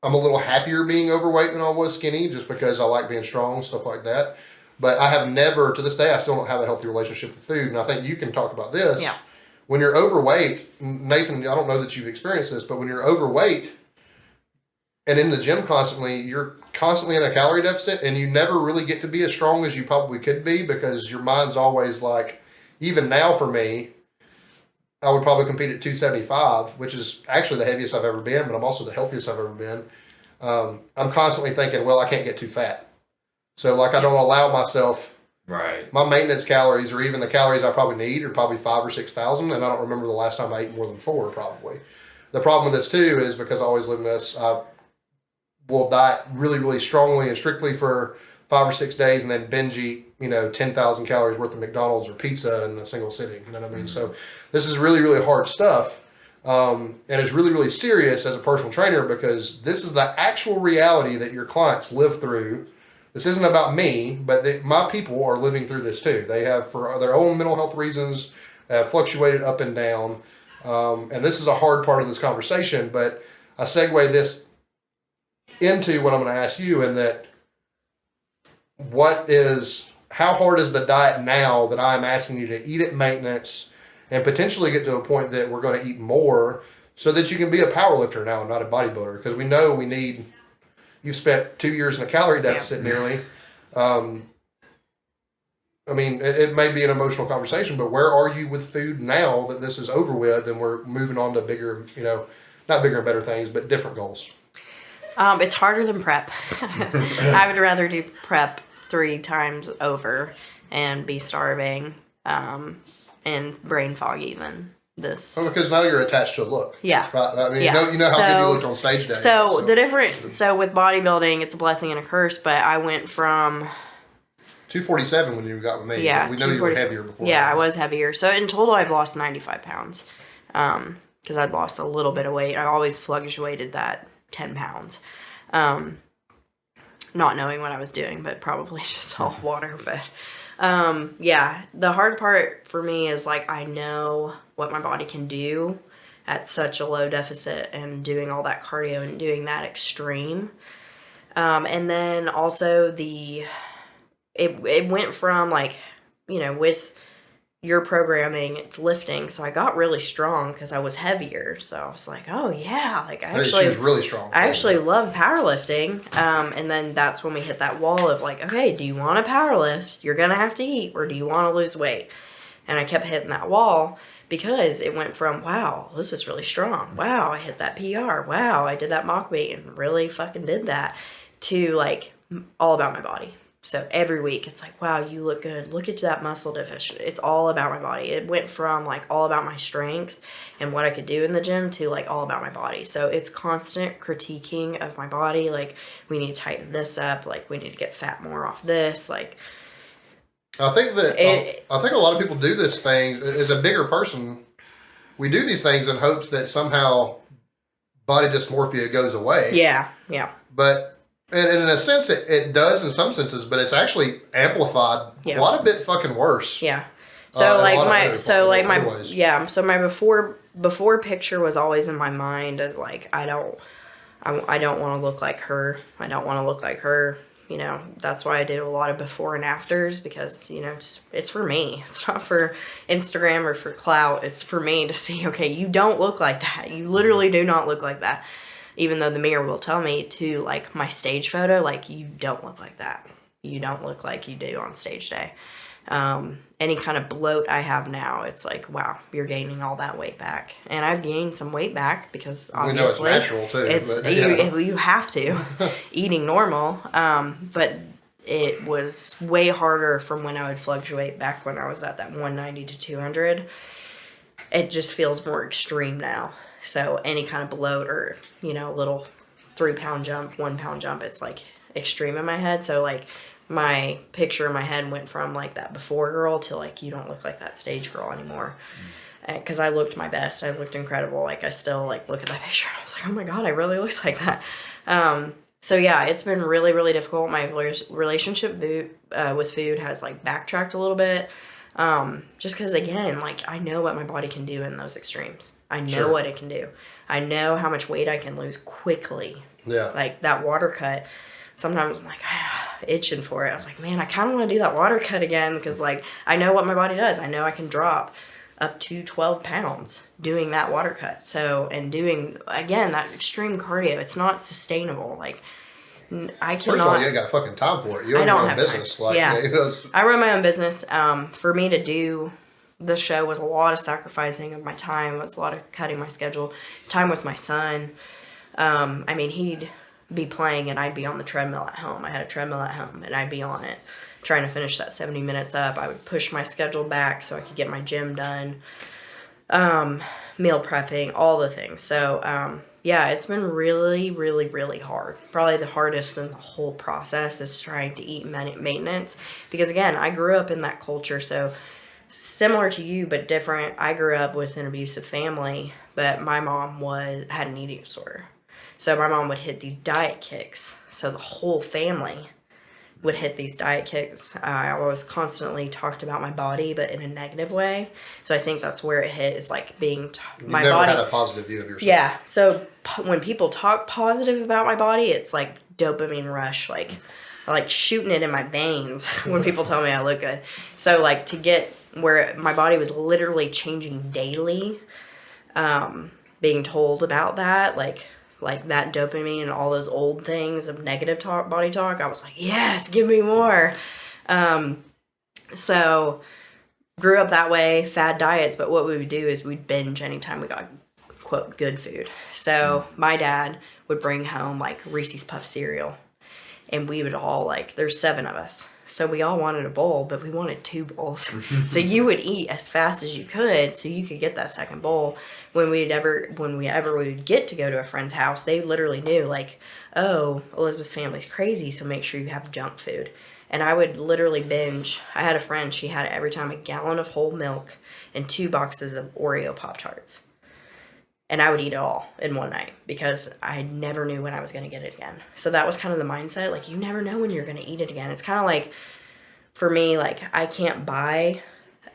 a little happier being overweight than I was skinny, just because I like being strong, stuff like that. But I have never, to this day, I still don't have a healthy relationship with food, and I think you can talk about this. Yeah. When you're overweight, Nathan, I don't know that you've experienced this, but when you're overweight and in the gym constantly, you're constantly in a calorie deficit, and you never really get to be as strong as you probably could be, because your mind's always like, even now for me, I would probably compete at 275, which is actually the heaviest I've ever been, but I'm also the healthiest I've ever been. I'm constantly thinking, well, I can't get too fat. So like, I don't allow myself, right. My maintenance calories, or even the calories I probably need, are probably 5,000 or 6,000, and I don't remember the last time I ate more than 4 probably. The problem with this too is, because I always live in this, I will diet really, really strongly and strictly for 5 or 6 days, and then binge eat, 10,000 calories worth of McDonald's or pizza in a single sitting. You know what I mean? Mm-hmm. So this is really, really hard stuff. And it's really, really serious as a personal trainer, because this is the actual reality that your clients live through. This isn't about me, but my people are living through this too. They have, for their own mental health reasons, fluctuated up and down. And this is a hard part of this conversation, but I segue this into what I'm going to ask you, and that how hard is the diet now that I'm asking you to eat at maintenance and potentially get to a point that we're going to eat more, so that you can be a power lifter now and not a bodybuilder? Because we know you've spent 2 years in a calorie deficit nearly. I mean, it may be an emotional conversation, but where are you with food now that this is over with and we're moving on to bigger, not bigger and better things, but different goals? It's harder than prep. I would rather do prep 3 times over and be starving and brain foggy than this. Well, because now you're attached to a look. Yeah. Right? I mean, you know how good you looked on stage day. So with bodybuilding, it's a blessing and a curse, but I went from 247 when you got with me. Yeah, we know you were heavier before. Yeah, I was heavier. So in total, I've lost 95 pounds because I'd lost a little bit of weight. I always fluctuated that 10 pounds. Not knowing what I was doing, but probably just all water. But the hard part for me is, like, I know what my body can do at such a low deficit and doing all that cardio and doing that extreme. And then also it went from, like, with your programming, it's lifting. So I got really strong because I was heavier. So I was like, oh yeah, like She was really strong. I actually love powerlifting. And then that's when we hit that wall of like, okay, do you want to powerlift? You're going to have to eat, or do you want to lose weight? And I kept hitting that wall because it went from, wow, this was really strong. Wow, I hit that PR. Wow, I did that mock weight and really fucking did that, to like all about my body. So every week it's like, wow, you look good. Look at that muscle definition. It's all about my body. It went from like all about my strength and what I could do in the gym to like all about my body. So it's constant critiquing of my body. Like, we need to tighten this up. Like, we need to get fat more off this. Like, I think a lot of people do this thing as a bigger person. We do these things in hopes that somehow body dysmorphia goes away. Yeah. But and in a sense, it does in some senses, but it's actually amplified a lot, a bit fucking worse. Yeah. So so my before picture was always in my mind as like, I don't want to look like her. I don't want to look like her. You know, that's why I did a lot of before and afters, because, you know, it's for me. It's not for Instagram or for clout. It's for me to see, okay, you don't look like that. You literally do not look like that. Even though the mirror will tell me to, like, my stage photo, like, you don't look like that. You don't look like you do on stage day. Any kind of bloat I have now, it's like, wow, you're gaining all that weight back. And I've gained some weight back because obviously we know it's natural too. You have to, eating normal. But it was way harder from when I would fluctuate back when I was at that 190 to 200. It just feels more extreme now. So any kind of bloat or, you know, little 3-pound jump, 1-pound jump, it's like extreme in my head. So like my picture in my head went from like that before girl to like, you don't look like that stage girl anymore. Because I looked my best. I looked incredible. Like, I still like look at that picture and I was like, oh my God, I really looked like that. So yeah, it's been really, really difficult. My relationship with food has like backtracked a little bit. Just because, again, like, I know what my body can do in those extremes. I know what it can do. I know how much weight I can lose quickly. Yeah. Like, that water cut, sometimes I'm like, itching for it. I was like, man, I kind of want to do that water cut again, because, like, I know what my body does. I know I can drop up to 12 pounds doing that water cut. So, and doing, again, that extreme cardio, it's not sustainable. Like, I cannot. First of all, you ain't got fucking time for it. You I don't own your own have business. time. Like, yeah. I run my own business. For me to do the show was a lot of sacrificing of my time. It was a lot of cutting my schedule. Time with my son. I mean, he'd be playing and I'd be on the treadmill at home. I had a treadmill at home and I'd be on it trying to finish that 70 minutes up. I would push my schedule back so I could get my gym done. Meal prepping, all the things. So, yeah, it's been really, really, really hard. Probably the hardest in the whole process is trying to eat maintenance. Because, again, I grew up in that culture. So, similar to you, but different. I grew up with an abusive family, but my mom had an eating disorder. So, my mom would hit these diet kicks. So, the whole family would hit these diet kicks. I was constantly talked about my body, but in a negative way. So I think that's where it hit, is like being my never body. Had a positive view of yourself. Yeah. So when people talk positive about my body, it's like dopamine rush. Like I like shooting it in my veins when people tell me I look good. So like to get where my body was literally changing daily, being told about that, like that dopamine and all those old things of negative body talk, I was like, yes, give me more. So grew up that way, fad diets, but what we would do is we'd binge anytime we got, quote, good food. So my dad would bring home like Reese's Puff cereal, and we would all like, there's 7 of us. So we all wanted a bowl, but we wanted 2 bowls. So you would eat as fast as you could so you could get that second bowl. When we would get to go to a friend's house, they literally knew, like, oh, Elizabeth's family's crazy, so make sure you have junk food. And I would literally binge. I had a friend, she had every time a gallon of whole milk and 2 boxes of Oreo Pop-Tarts. And I would eat it all in one night because I never knew when I was going to get it again. So that was kind of the mindset. Like, you never know when you're going to eat it again. It's kind of like, for me, like, I can't buy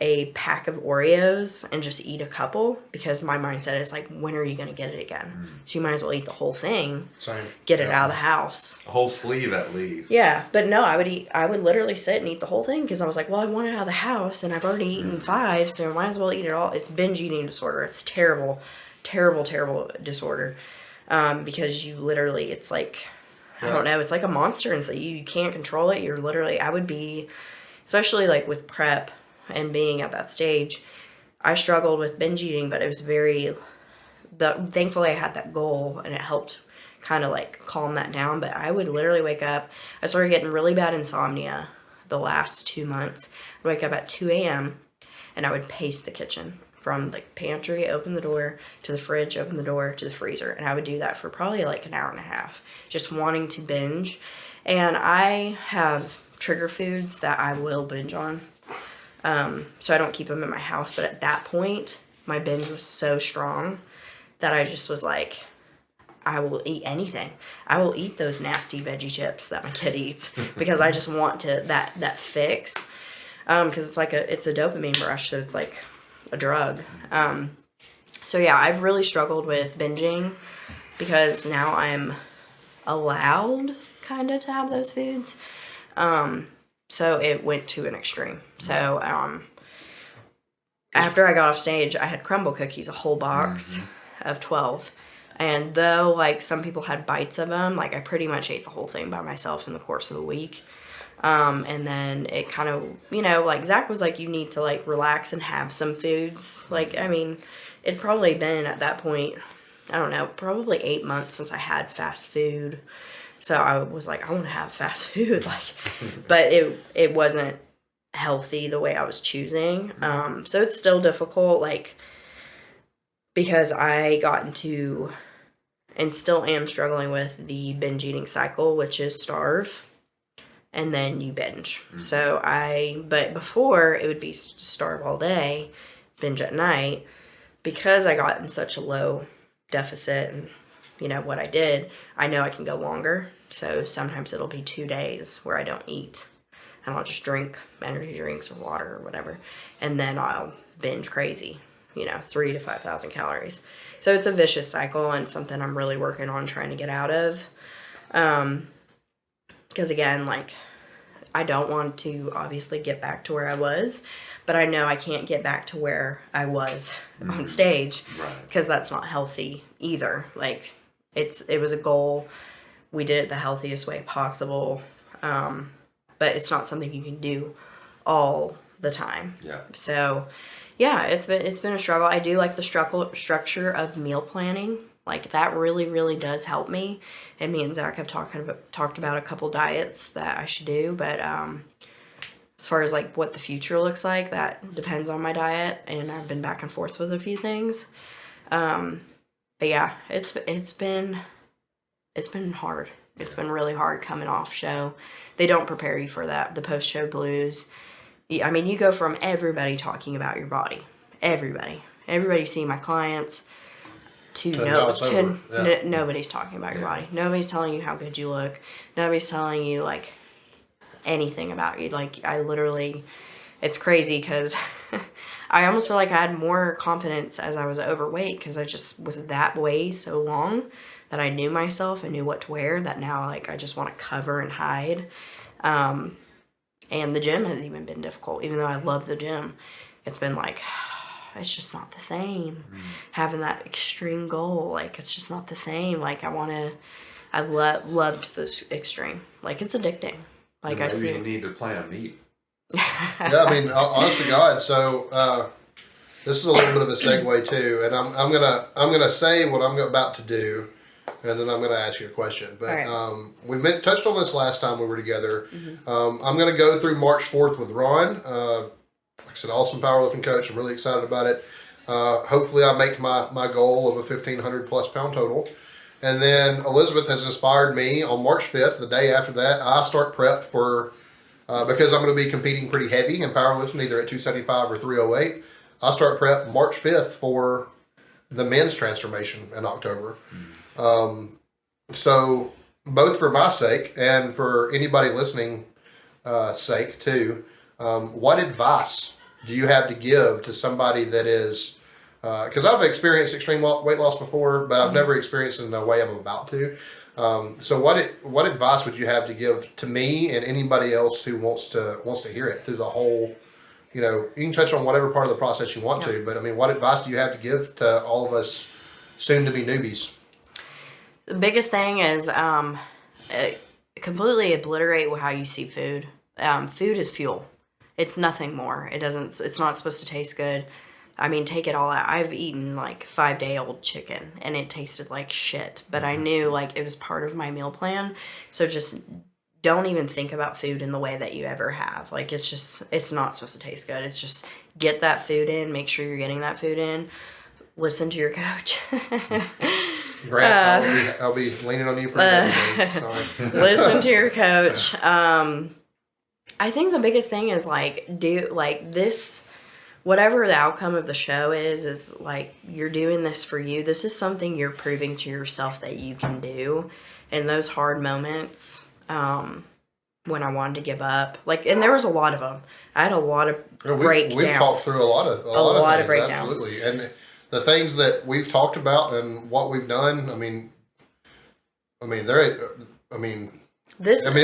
a pack of Oreos and just eat a couple, because my mindset is like, when are you going to get it again? So you might as well eat the whole thing. Same. Get it out of the house. A whole sleeve at least. Yeah, but no, I would literally sit and eat the whole thing, because I was like, well, I want it out of the house and I've already eaten 5, so I might as well eat it all. It's binge eating disorder. It's terrible, terrible, terrible disorder. Because you literally, it's like, I don't know, it's like a monster, and so you can't control it. You're literally, I would be, especially like with prep and being at that stage, I struggled with binge eating, but it was thankfully I had that goal, and it helped kind of like calm that down. But I would literally wake up, I started getting really bad insomnia the last 2 months. I'd wake up at 2 a.m. and I would pace the kitchen from the pantry, open the door, to the fridge, open the door, to the freezer. And I would do that for probably like an hour and a half, just wanting to binge. And I have trigger foods that I will binge on. So I don't keep them in my house. But at that point, my binge was so strong that I just was like, I will eat anything. I will eat those nasty veggie chips that my kid eats, because I just want that fix. Because it's a dopamine rush, so it's like a drug. So yeah, I've really struggled with binging, because now I'm allowed kind of to have those foods. So it went to an extreme. So after I got off stage, I had crumble cookies, a whole box of 12. And though like some people had bites of them, like I pretty much ate the whole thing by myself in the course of a week. And then it kind of, like Zach was like, you need to like relax and have some foods. Like, I mean, it'd probably been at that point, I don't know, probably 8 months since I had fast food. So I was like, I want to have fast food, like, but it wasn't healthy the way I was choosing. So it's still difficult, like, because I got into, and still am struggling with, the binge eating cycle, which is starve and then you binge. So but before it would be starve all day, binge at night, because I got in such a low deficit and what I did, I know I can go longer. So sometimes it'll be 2 days where I don't eat, and I'll just drink energy drinks or water or whatever, and then I'll binge crazy, 3,000 to 5,000 calories. So it's a vicious cycle, and something I'm really working on trying to get out of. Because again, like, I don't want to obviously get back to where I was, but I know I can't get back to where I was on stage, because that's not healthy either. Like, it was a goal. We did it the healthiest way possible, but it's not something you can do all the time. Yeah. So, yeah, it's been a struggle. I do like the structure of meal planning. Like, that really, really does help me. And me and Zach have talked about a couple diets that I should do. But as far as, like, what the future looks like, that depends on my diet. And I've been back and forth with a few things. But, yeah, it's been hard. It's been really hard coming off show. They don't prepare you for that, the post-show blues. I mean, you go from everybody talking about your body. Everybody you see, my clients, to nobody's talking about your body. Nobody's telling you how good you look. Nobody's telling you, like, anything about you. Like, I literally, it's crazy, because I almost feel like I had more confidence as I was overweight, because I just was that way so long that I knew myself and knew what to wear, that now, like, I just want to cover and hide. And the gym has even been difficult. Even though I love the gym, it's been like, it's just not the same. Having that extreme goal, like, it's just not the same. Like, I loved this extreme. Like, it's addicting. Like, maybe you need to plan a meet. Yeah, I mean, honest to God. So this is a little bit of a segue too, and I'm gonna say what I'm about to do, and then I'm gonna ask you a question. But right. We touched on this last time we were together. I'm gonna go through March 4th with Ron. Like I said, awesome powerlifting coach. I'm really excited about it. Hopefully, I make my goal of a 1,500 plus pound total. And then Elisabeth has inspired me on March 5th, the day after that. I start prep for, because I'm going to be competing pretty heavy in powerlifting, either at 275 or 308. I start prep March 5th for the men's transformation in October. So both for my sake and for anybody listening sake too, what advice do you have to give to somebody that is, because I've experienced extreme weight loss before, but I've never experienced it in the way I'm about to. So what advice would you have to give to me and anybody else who wants to hear it through the whole, you can touch on whatever part of the process you want to, but I mean, what advice do you have to give to all of us soon to be newbies? The biggest thing is completely obliterate how you see food. Food is fuel. It's nothing more. It's not supposed to taste good. I mean, take it all out. I've eaten like 5-day-old chicken and it tasted like shit, but I knew like it was part of my meal plan. So just don't even think about food in the way that you ever have. Like it's not supposed to taste good. It's just get that food in, make sure you're getting that food in. Listen to your coach. Grant, I'll be leaning on you pretty heavily. Sorry. Listen to your coach. I think the biggest thing is like do like this. Whatever the outcome of the show is like you're doing this for you. This is something you're proving to yourself that you can do. In those hard moments, when I wanted to give up, like, and there was a lot of them. I had a lot of breakdowns. We've talked through a lot of things, breakdowns. Absolutely, and the things that we've talked about and what we've done. I mean, it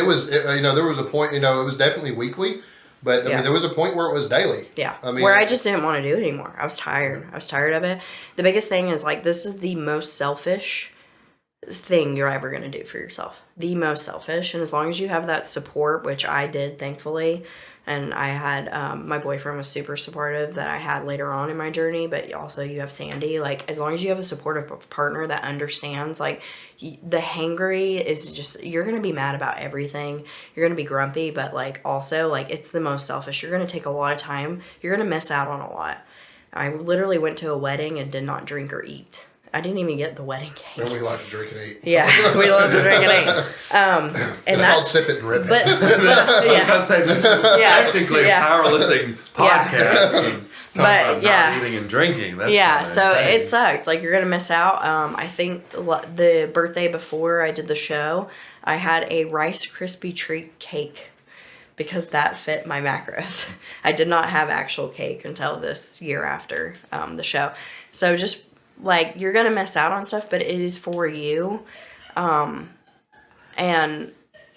was, there was a point, it was definitely weekly. But, I mean, there was a point where it was daily. Yeah. I mean, where I just didn't want to do it anymore. I was tired. I was tired of it. The biggest thing is, like, this is the most selfish thing you're ever going to do for yourself. The most selfish. And as long as you have that support, which I did, thankfully, and I had, my boyfriend was super supportive that I had later on in my journey, but also you have Sandy. Like, as long as you have a supportive partner that understands, like, the hangry is just, you're going to be mad about everything. You're going to be grumpy, but, like, also, like, it's the most selfish. You're going to take a lot of time. You're going to miss out on a lot. I literally went to a wedding and did not drink or eat. I didn't even get the wedding cake. And we like to drink and eat. Yeah, we love to drink and eat. And it's called Sip It and Rip It. But I was about to say, this is technically a powerlifting podcast. And about not eating and drinking. That's so insane. it sucked. Like, you're going to miss out. I think the birthday before I did the show, I had a Rice Krispie treat cake because that fit my macros. I did not have actual cake until this year after the show. So just, like, you're going to miss out on stuff, but it is for you. And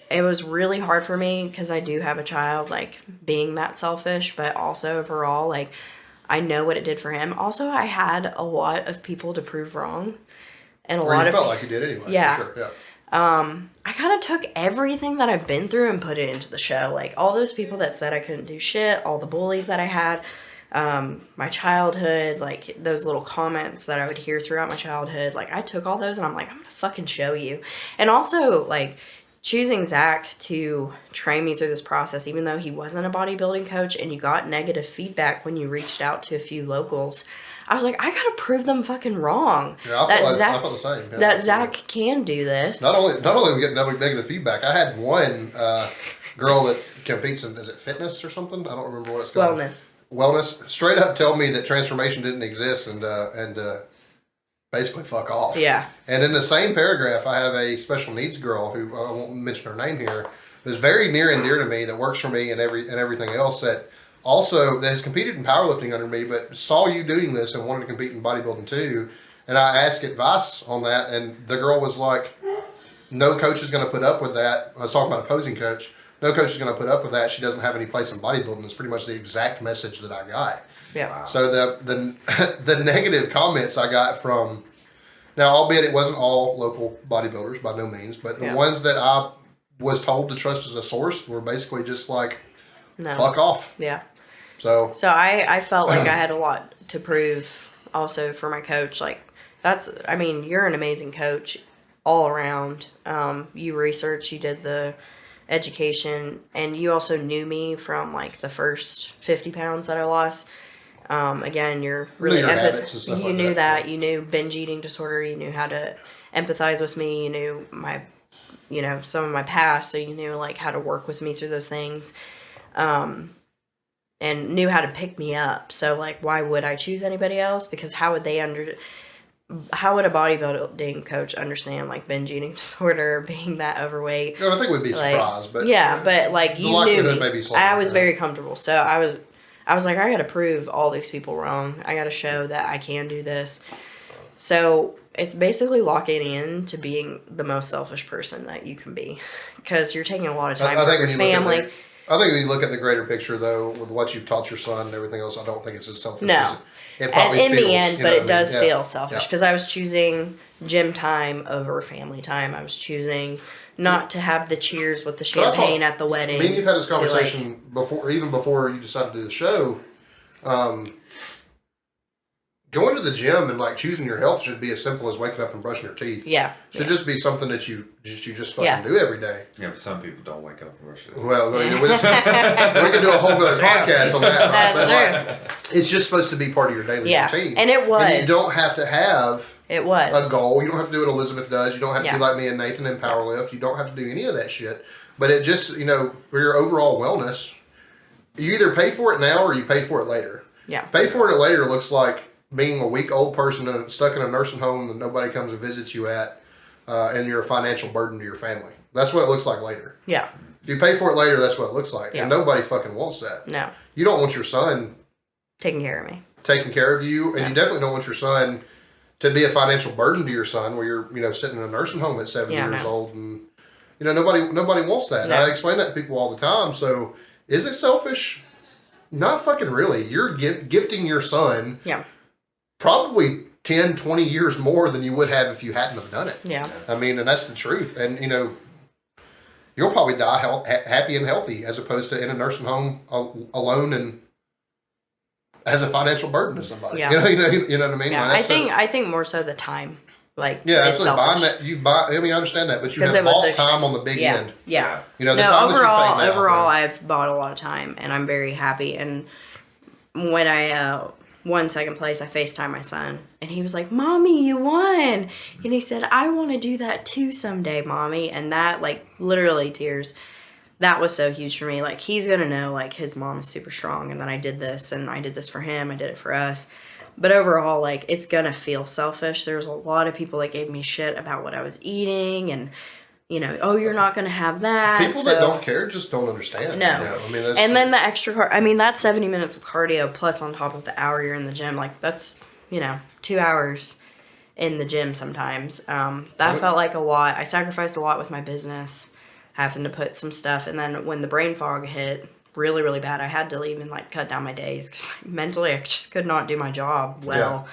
it was really hard for me because I do have a child, like, being that selfish, but also overall, like, I know what it did for him. Also, I had a lot of people to prove wrong. And you felt like you did anyway. Yeah. For sure, yeah. I kind of took everything that I've been through and put it into the show. Like, all those people that said I couldn't do shit, all the bullies that I had, my childhood, like, those little comments that I would hear throughout my childhood, like, I took all those and I'm like, I'm gonna fucking show you. And also, like, choosing Zach to train me through this process, even though he wasn't a bodybuilding coach and you got negative feedback when you reached out to a few locals, I was like, I gotta prove them fucking wrong. Yeah, I felt the same. Yeah, that Zach can do this. Not only we get negative feedback, I had one girl that competes in, is it fitness or something? I don't remember what it's called. Wellness. Straight up tell me that transformation didn't exist and basically fuck off. Yeah. And in the same paragraph, I have a special needs girl who I won't mention her name here, that's very near and dear to me, that works for me and everything else, that has competed in powerlifting under me, but saw you doing this and wanted to compete in bodybuilding too. And I asked advice on that, and the girl was like, no coach is going to put up with that. I was talking about a posing coach. No coach is going to put up with that. She doesn't have any place in bodybuilding. It's pretty much the exact message that I got. Yeah. Wow. So the negative comments I got from, now albeit it wasn't all local bodybuilders by no means, but the ones that I was told to trust as a source were basically just like, fuck off. Yeah. So I felt like I had a lot to prove also for my coach. Like, you're an amazing coach all around. You researched, you did the education, and you also knew me from, like, the first 50 pounds that I lost. Again, you're really you knew that. You knew binge eating disorder. You knew how to empathize with me. You knew some of my past, so you knew, like, how to work with me through those things. And knew how to pick me up. So, like, why would I choose anybody else? Because how would a bodybuilding coach understand, like, binge eating disorder, being that overweight? I think we'd be surprised, but but, like, you knew me. I was very comfortable. So I was like, I got to prove all these people wrong. I got to show that I can do this. So it's basically locking in to being the most selfish person that you can be, because you're taking a lot of time from your family. I think when you look at the greater picture, though, with what you've taught your son and everything else, I don't think it's as selfish as it probably and in feels, the end, but it does feel Yeah. selfish, because I was choosing gym time over family time. I was choosing not to have the cheers with the champagne at the wedding. Me and you've had this conversation before, even before you decided to do the show. Going to the gym and like choosing your health should be as simple as waking up and brushing your teeth. Yeah. Should just be something that you just fucking do every day. Yeah, but some people don't wake up and brush it. Well, we can do a whole other podcast on that. Right? That's true. It's just supposed to be part of your daily routine. And it was. And you don't have to have a goal. You don't have to do what Elisabeth does. You don't have to be like me and Nathan in powerlift. You don't have to do any of that shit. But it just, for your overall wellness, you either pay for it now or you pay for it later. Yeah. Pay for it later looks like being a weak old person and stuck in a nursing home that nobody comes and visits you at, and you're a financial burden to your family. That's what it looks like later. Yeah. If you pay for it later, that's what it looks like. Yeah. And nobody fucking wants that. No. You don't want your son taking care of me. Taking care of you, and you definitely don't want your son to be a financial burden to your son where you're, sitting in a nursing home at 70 years old, and nobody wants that. No. I explain that to people all the time. So, is it selfish? Not fucking really. You're gifting your son probably 10, 20 years more than you would have if you hadn't have done it. Yeah. I mean, and that's the truth. And, you'll probably die happy and healthy as opposed to in a nursing home alone and as a financial burden to somebody. Yeah. You know what I mean? Yeah. Like, I think more so the time. Like, absolutely. Buying that, I understand that, but you have bought time on the big end. Yeah. The time overall, I've bought a lot of time, and I'm very happy. And when I won second place, I FaceTimed my son, and he was like, "Mommy, you won!" And he said, "I want to do that too someday, Mommy." And that, like, literally tears. That was so huge for me. Like, he's gonna know, like, his mom is super strong, and then I did this, and I did this for him. I did it for us. But overall, like, it's gonna feel selfish. There's a lot of people that gave me shit about what I was eating, and, oh, you're not gonna have that. People that don't care just don't understand. No. I mean, and then the extra that's 70 minutes of cardio plus on top of the hour you're in the gym. Like, that's, 2 hours in the gym sometimes. That felt like a lot. I sacrificed a lot with my business, having to put some stuff. And then when the brain fog hit really, really bad, I had to even, like, cut down my days because mentally I just could not do my job well.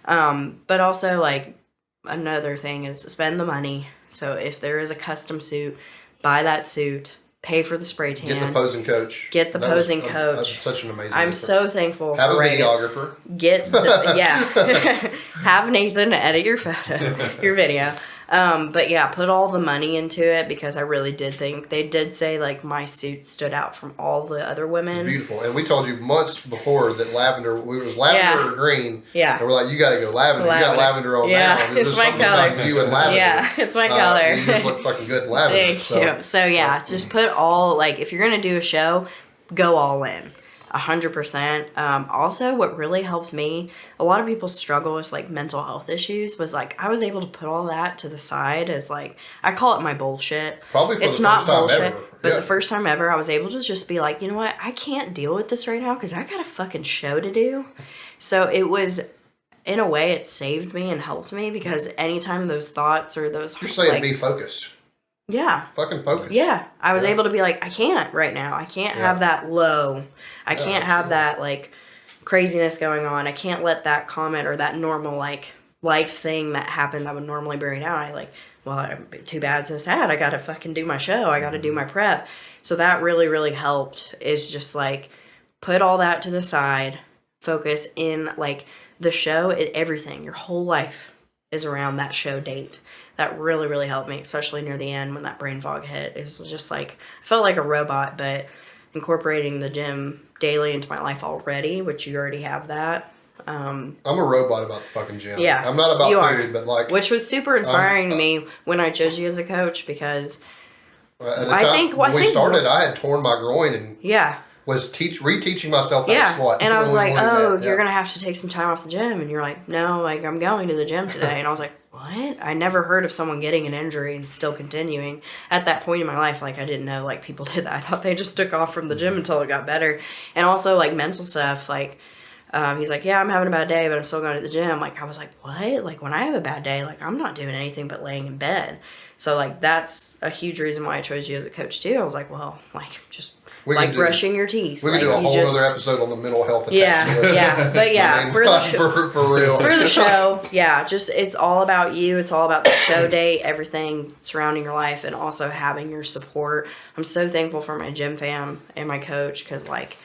Yeah. But also, like, another thing is spend the money. So if there is a custom suit, buy that suit, pay for the spray tan. Get the posing coach. That's such an amazing I'm so thankful Have for a videographer. Have Nathan edit your video. But yeah, put all the money into it because I really did think they did say, like, my suit stood out from all the other women. Beautiful. And we told you months before that lavender, it was lavender or green. Yeah. And we're like, you got to go lavender. You got lavender on now. It's my color. About you and lavender. Yeah, it's my color. You just look fucking good in lavender. Thank you. So yeah, just put all, like, if you're going to do a show, go all in. 100%. Also, what really helps me, a lot of people struggle with, like, mental health issues, was, like, I was able to put all that to the side as, like, I call it my bullshit. Probably for it's the not first time bullshit, ever. but the first time ever, I was able to just be like, you know what, I can't deal with this right now because I got a fucking show to do. So it was, in a way, it saved me and helped me because anytime those thoughts or those, you're saying, like, be focused. Yeah. Fucking focus. Yeah. I was able to be like, I can't right now. I can't have that low. I can't have that, like, craziness going on. I can't let that comment or that normal, like, life thing that happened that would normally bring down. I, like, well, too bad, so sad. I got to fucking do my show. I got to do my prep. So that really, really helped, is just, like, put all that to the side, focus in, like, the show, everything, your whole life is around that show date. That really, really helped me, especially near the end when that brain fog hit. It was just like, I felt like a robot, but incorporating the gym daily into my life already, which you already have that. I'm a robot about the fucking gym. Yeah. I'm not about food, but, like. Which was super inspiring to me when I chose you as a coach because I think when we started, I had torn my groin and was reteaching myself how to squat. And I was like, you're going to have to take some time off the gym. And you're like, no, like, I'm going to the gym today. And I was like, what? what? I never heard of someone getting an injury and still continuing. At that point in my life, like, I didn't know, like, people did that. I thought they just took off from the gym until it got better. And also, like, mental stuff, like, he's like, yeah, I'm having a bad day, but I'm still going to the gym. Like, I was like, what? Like, when I have a bad day, like, I'm not doing anything but laying in bed. So, like, that's a huge reason why I chose you as a coach, too. I was like, well, like, just... brushing your teeth. We could do a whole other episode on the mental health attached to it. Yeah. But yeah, I mean, for the show, for real. For the show, yeah, just it's all about you. It's all about the show day, everything surrounding your life, and also having your support. I'm so thankful for my gym fam and my coach because, like,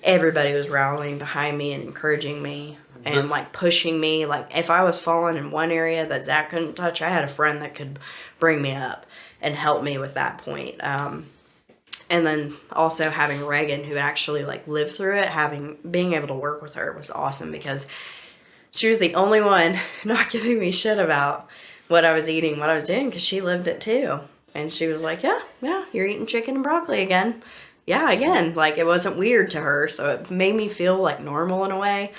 everybody was rallying behind me and encouraging me and, like, pushing me. Like, if I was falling in one area that Zach couldn't touch, I had a friend that could bring me up and help me with that point. And then also having Reagan, who actually, like, lived through it, being able to work with her was awesome because she was the only one not giving me shit about what I was eating, what I was doing, because she lived it too. And she was like, yeah, you're eating chicken and broccoli again. Yeah, again. Like, it wasn't weird to her, so it made me feel, like, normal in a way.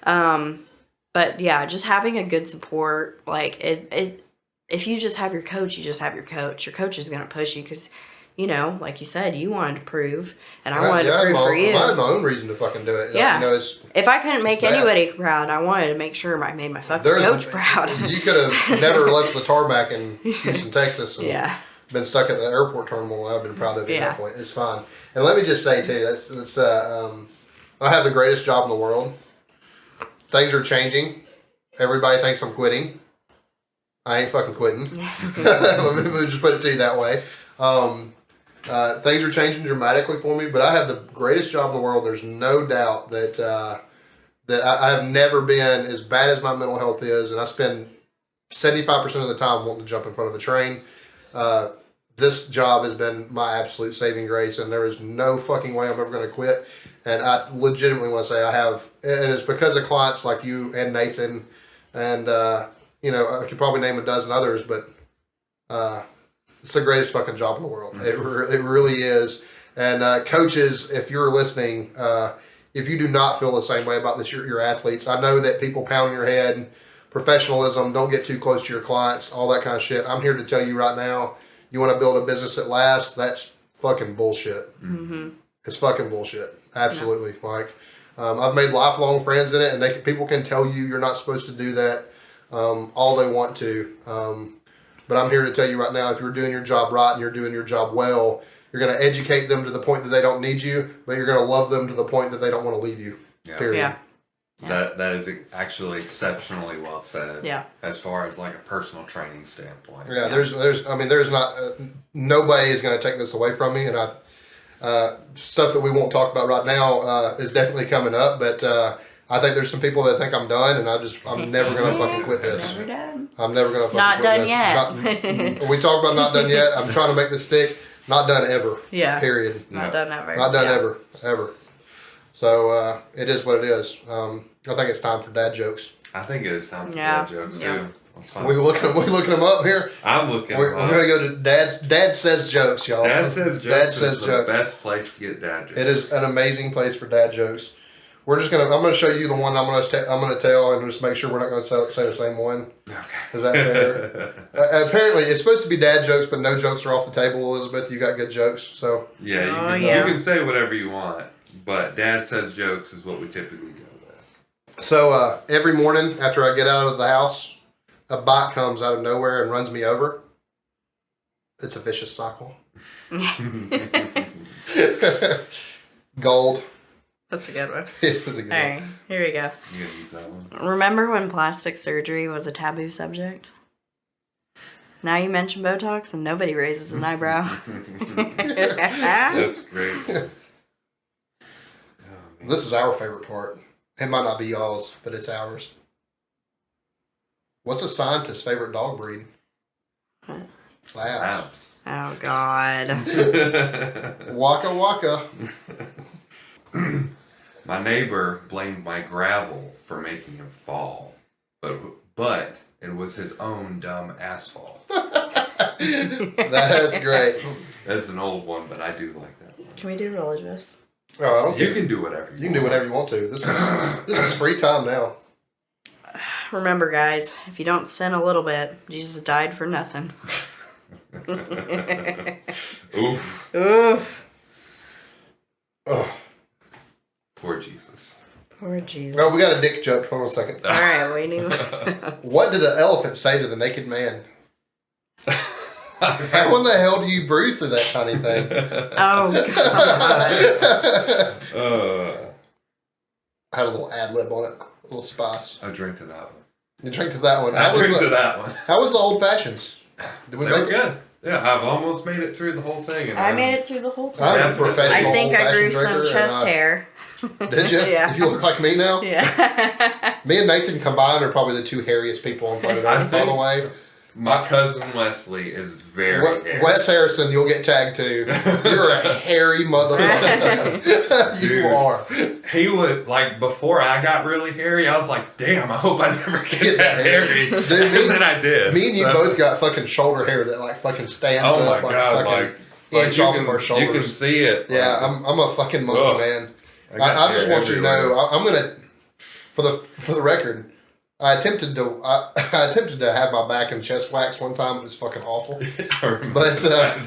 But, yeah, just having a good support, like, if you just have your coach, you just have your coach. Your coach is going to push you because... You know, like you said, you wanted to prove, and I wanted to prove for you. I had my own reason to fucking do it. Yeah. You know, if I couldn't make anybody proud, I wanted to make sure I made my fucking coach proud. You could have never left the tarmac in Houston, Texas, and been stuck at the airport terminal. I've been proud of you at that point. It's fine. And let me just say, too, I have the greatest job in the world. Things are changing. Everybody thinks I'm quitting. I ain't fucking quitting. Let me just put it to you that way. Things are changing dramatically for me, but I have the greatest job in the world. There's no doubt that I have never been as bad as my mental health is, and I spend 75% of the time wanting to jump in front of a train. This job has been my absolute saving grace, and there is no fucking way I'm ever going to quit. And I legitimately want to say I have, and it's because of clients like you and Nathan, and you know, I could probably name a dozen others, but it's the greatest fucking job in the world. It really is. And coaches, if you're listening, if you do not feel the same way about this, your athletes, I know that people pound your head, professionalism, don't get too close to your clients, all that kind of shit. I'm here to tell you right now, you want to build a business that lasts, that's fucking bullshit. Mm-hmm. It's fucking bullshit. Absolutely. Yeah. Like, I've made lifelong friends in it, and people can tell you you're not supposed to do that all they want to. But I'm here to tell you right now, if you're doing your job right and you're doing your job well, you're going to educate them to the point that they don't need you, but you're going to love them to the point that they don't want to leave you. Yeah. Period. Yeah. That is actually exceptionally well said. Yeah. As far as like a personal training standpoint. Yeah. There's not nobody is going to take this away from me, and stuff that we won't talk about right now is definitely coming up, but I think there's some people that think I'm done, and I'm never going to fucking quit this. Never done. I'm never going to fucking not quit done this. yet. We talk about not done yet. I'm trying to make this stick. Not done ever. Yeah. Period. Not done ever. Not done ever. So it is what it is. I think it's time for dad jokes. I think it is time for dad jokes too. We looking them up here. I'm looking. We're gonna go to Dad Says Jokes, y'all. Dad Says Jokes is the best place to get dad jokes. It is an amazing place for dad jokes. I'm gonna show you the one I'm gonna tell, and just make sure we're not gonna say the same one. Okay. Is that fair? Apparently, it's supposed to be dad jokes, but no jokes are off the table. Elizabeth, you got good jokes, so yeah, you can say whatever you want, but Dad Says Jokes is what we typically go with. So every morning after I get out of the house, a bike comes out of nowhere and runs me over. It's a vicious cycle. Gold. That's a good one. It was a good All right, here we go. You gotta use that one. Remember when plastic surgery was a taboo subject? Now you mention Botox and nobody raises an eyebrow. That's great. Oh, this is our favorite part. It might not be y'all's, but it's ours. What's a scientist's favorite dog breed? What? Labs. Oh, God. Waka waka. My neighbor blamed my gravel for making him fall, but it was his own dumb asphalt. That's great. That's an old one, but I do like that one. Can we do religious? Oh, I don't You can do whatever you want. can do whatever you want to. This is free time now. remember, guys, if you don't sin a little bit, Jesus died for nothing. Oof. Oof. Oh. Poor Jesus. Poor Jesus. Oh, we got a dick joke. Hold on a second. All right, we need. What did an elephant say to the naked man? How in the hell do you breathe through that tiny thing? Oh God. I had a little ad lib on it, a little spice. I drink to that one. You drink to that one. I drink to that one. How was the old fashions? Did we They were make it? good. Yeah, I've almost made it through the whole thing. And I made it through the whole thing. I'm a professional I think I grew old-fashioned some drinker, chest and hair. Did you? Yeah. You look like me now? Yeah. Me and Nathan combined are probably the two hairiest people on planet I Earth, by the think- way. My cousin Wesley is very hairy. Wes Harrison, you'll get tagged too. You're a hairy motherfucker. You Dude. are. He would, like, before I got really hairy, I was like, damn, I hope I never get that hairy. Dude, And then I did. Me and you So- both got fucking shoulder hair that like fucking stands Oh my up like god, a fucking like inch you off can, of our you can shoulders. see it. Yeah, Like, I'm a fucking monkey Ugh. man. got I just hair want you to everywhere. know, I'm gonna for the record. I attempted to have my back and chest wax one time. It was fucking awful. I remember But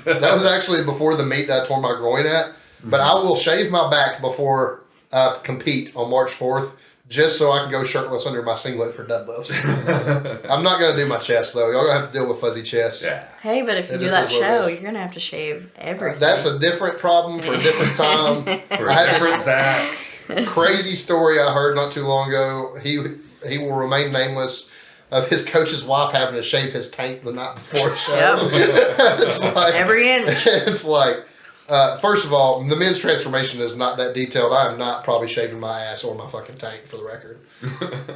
that was actually before the meet that I tore my groin at. But I will shave my back before I compete on March 4th, just so I can go shirtless under my singlet for deadlifts. I'm not gonna do my chest though. Y'all gonna have to deal with fuzzy chest. Yeah. Hey, but if you It do just that is what it show, is. you're gonna have to shave everything. That's a different problem for a different time. For I a had different this Zach. crazy story I heard not too long ago. He will remain nameless. Of his coach's wife having to shave his taint the night before a show. It's like Every inch. It's like, first of all, the men's transformation is not that detailed. I am not probably shaving my ass or my fucking taint for the record.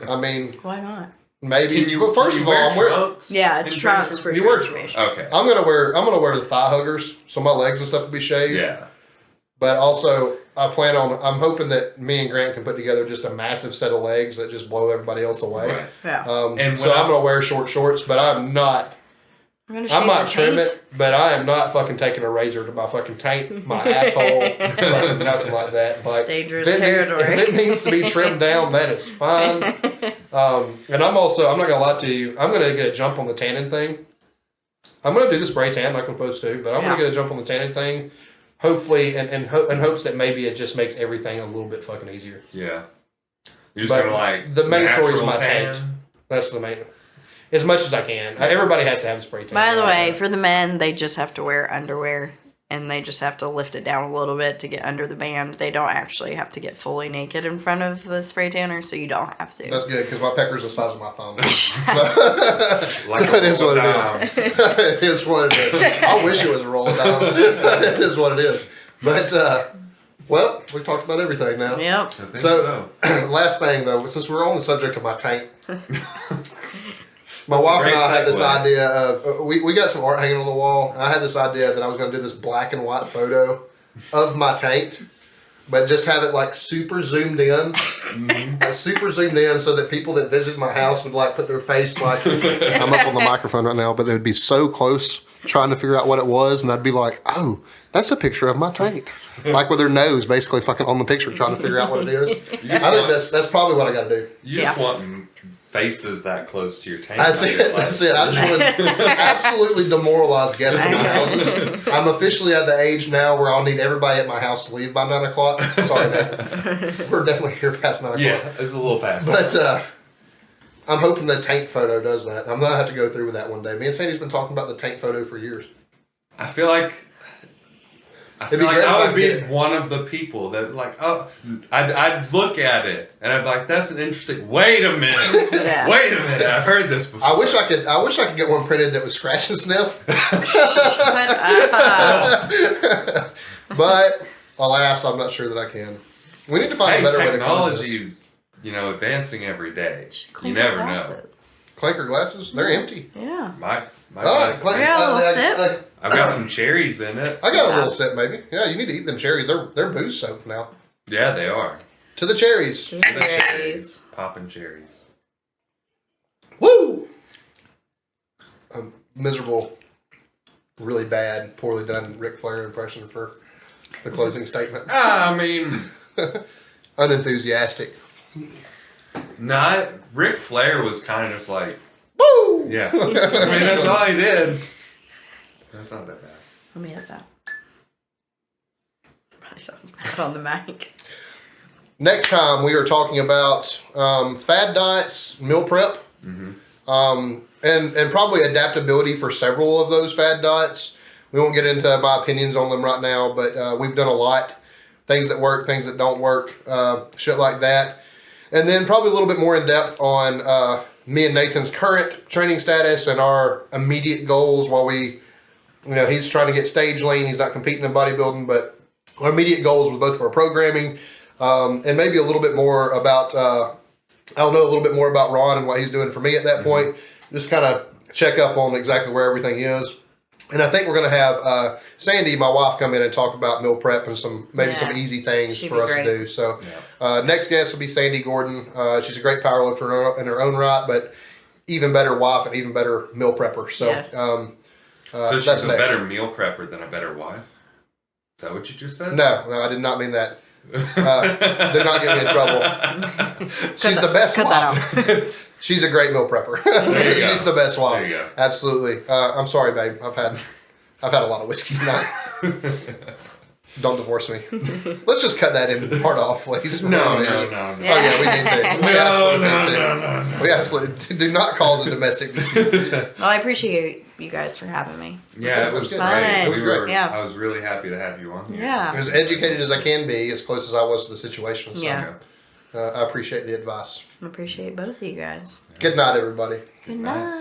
I mean, Why not? maybe. Can you, Well, first can of you all, wear I'm wearing. trunks Yeah, it's in trunks for You wear- transformation. Okay. I'm gonna wear the thigh huggers, so my legs and stuff will be shaved. Yeah. But also, I'm hoping that me and Grant can put together just a massive set of legs that just blow everybody else away. Right. Yeah. And So when I'm gonna wear short shorts, but I'm not. I'm I might the trim taint. it, but I am not fucking taking a razor to my fucking taint, my asshole, fucking nothing like that. Like, Dangerous if it needs- territory. if it needs to be trimmed down, that is fine. And I'm not gonna lie to you, I'm gonna get a jump on the tanning thing. I'm gonna do the spray tan like I'm supposed to, but I'm gonna Yeah. get a jump on the tanning thing. Hopefully, in hopes that maybe it just makes everything a little bit fucking easier. Yeah. You're just But gonna like the main story is natural my tan? taint. That's the main. As much as I can. Everybody has to have a spray tan. By the way, for the men, they just have to wear underwear and they just have to lift it down a little bit to get under the band. They don't actually have to get fully naked in front of the spray tanner, so you don't have to. That's good because my pecker's the size of my thumb. Like It is roll what of it dimes. is. It is what it is. I wish it was a roll of dimes. It is what it is. But well, we talked about everything now. Yep. I think So, last thing though, since we're on the subject of my taint, my That's a wife and great I had this segue. idea of we got some art hanging on the wall. And I had this idea that I was going to do this black and white photo of my taint, but just have it like super zoomed in, super zoomed in, so that people that visit my house would like put their face like I'm up on the microphone right now, but they would be so close trying to figure out what it was, and I'd be like, oh, that's a picture of my taint, like with their nose basically fucking on the picture trying to figure out what it is. I think that's probably what I got to do. You just Yeah. want faces that close to your tank. That's it. That's it. I just want to absolutely demoralize guests in my houses. I'm officially at the age now where I'll need everybody at my house to leave by 9 o'clock. Sorry, man. We're definitely here past 9 o'clock. Yeah, it's a little past. But I'm hoping the tank photo does that. I'm going to have to go through with that one day. Me and Sandy's been talking about the tank photo for years. I feel like It'd be great if I I would could be get it. one of the people that like, oh, I'd look at it and I'd be like, that's an interesting. Wait a minute. Yeah. Wait a minute. I've heard this before. I wish I could get one printed that was scratch and sniff. But, But alas, I'm not sure that I can. We need to find Hey, a better way to close this. technology's, advancing every day. You clean never your know. glasses. Clanker glasses, they're empty. Yeah. My Oh, glass- Clanker, I got a little sip. I've got some cherries in it. I got a Yeah. little sip, maybe. Yeah, you need to eat them cherries. They're booze soaked now. Yeah, they are. To the cherries. The Cherries. Popping cherries. Woo! A miserable, really bad, poorly done Ric Flair impression for the closing statement. I mean, Unenthusiastic. No, Ric Flair was kind of just like, Woo! yeah. I mean, that's all he did. That's not that bad. Let me hit that. Probably sounds bad on the mic. Next time we are talking about fad diets, meal prep, and probably adaptability for several of those fad diets. We won't get into my opinions on them right now, but we've done a lot. Things that work, things that don't work, shit like that. And then probably a little bit more in depth on me and Nathan's current training status and our immediate goals while we, he's trying to get stage lean. He's not competing in bodybuilding, but our immediate goals with both of our programming. And maybe a little bit more about, a little bit more about Ron and what he's doing for me at that point. Just kind of check up on exactly where everything is. And I think we're going to have Sandy, my wife, come in and talk about meal prep and some easy things for us to do. So next guest will be Sandy Gordon. She's a great powerlifter in her own right, but even better wife and even better meal prepper. So, Yes. So she's a better meal prepper than a better wife? Is that what you just said? No, I did not mean that. Did not get me in trouble. She's the best wife. She's a great meal prepper. She's the best wife. There you go. Absolutely. I'm sorry, babe. I've had a lot of whiskey tonight. Don't divorce me. Let's just cut that in part off, please. No. Oh yeah, we need to. We absolutely need to. We absolutely do not cause a domestic dispute. Well, I appreciate you guys for having me. Yeah, it was good. Fun. great. It was great. Yeah. I was really happy to have you on here. Yeah. As educated as I can be, as close as I was to the situation. So, Yeah. I appreciate the advice. I appreciate both of you guys. Good night, everybody. Good night.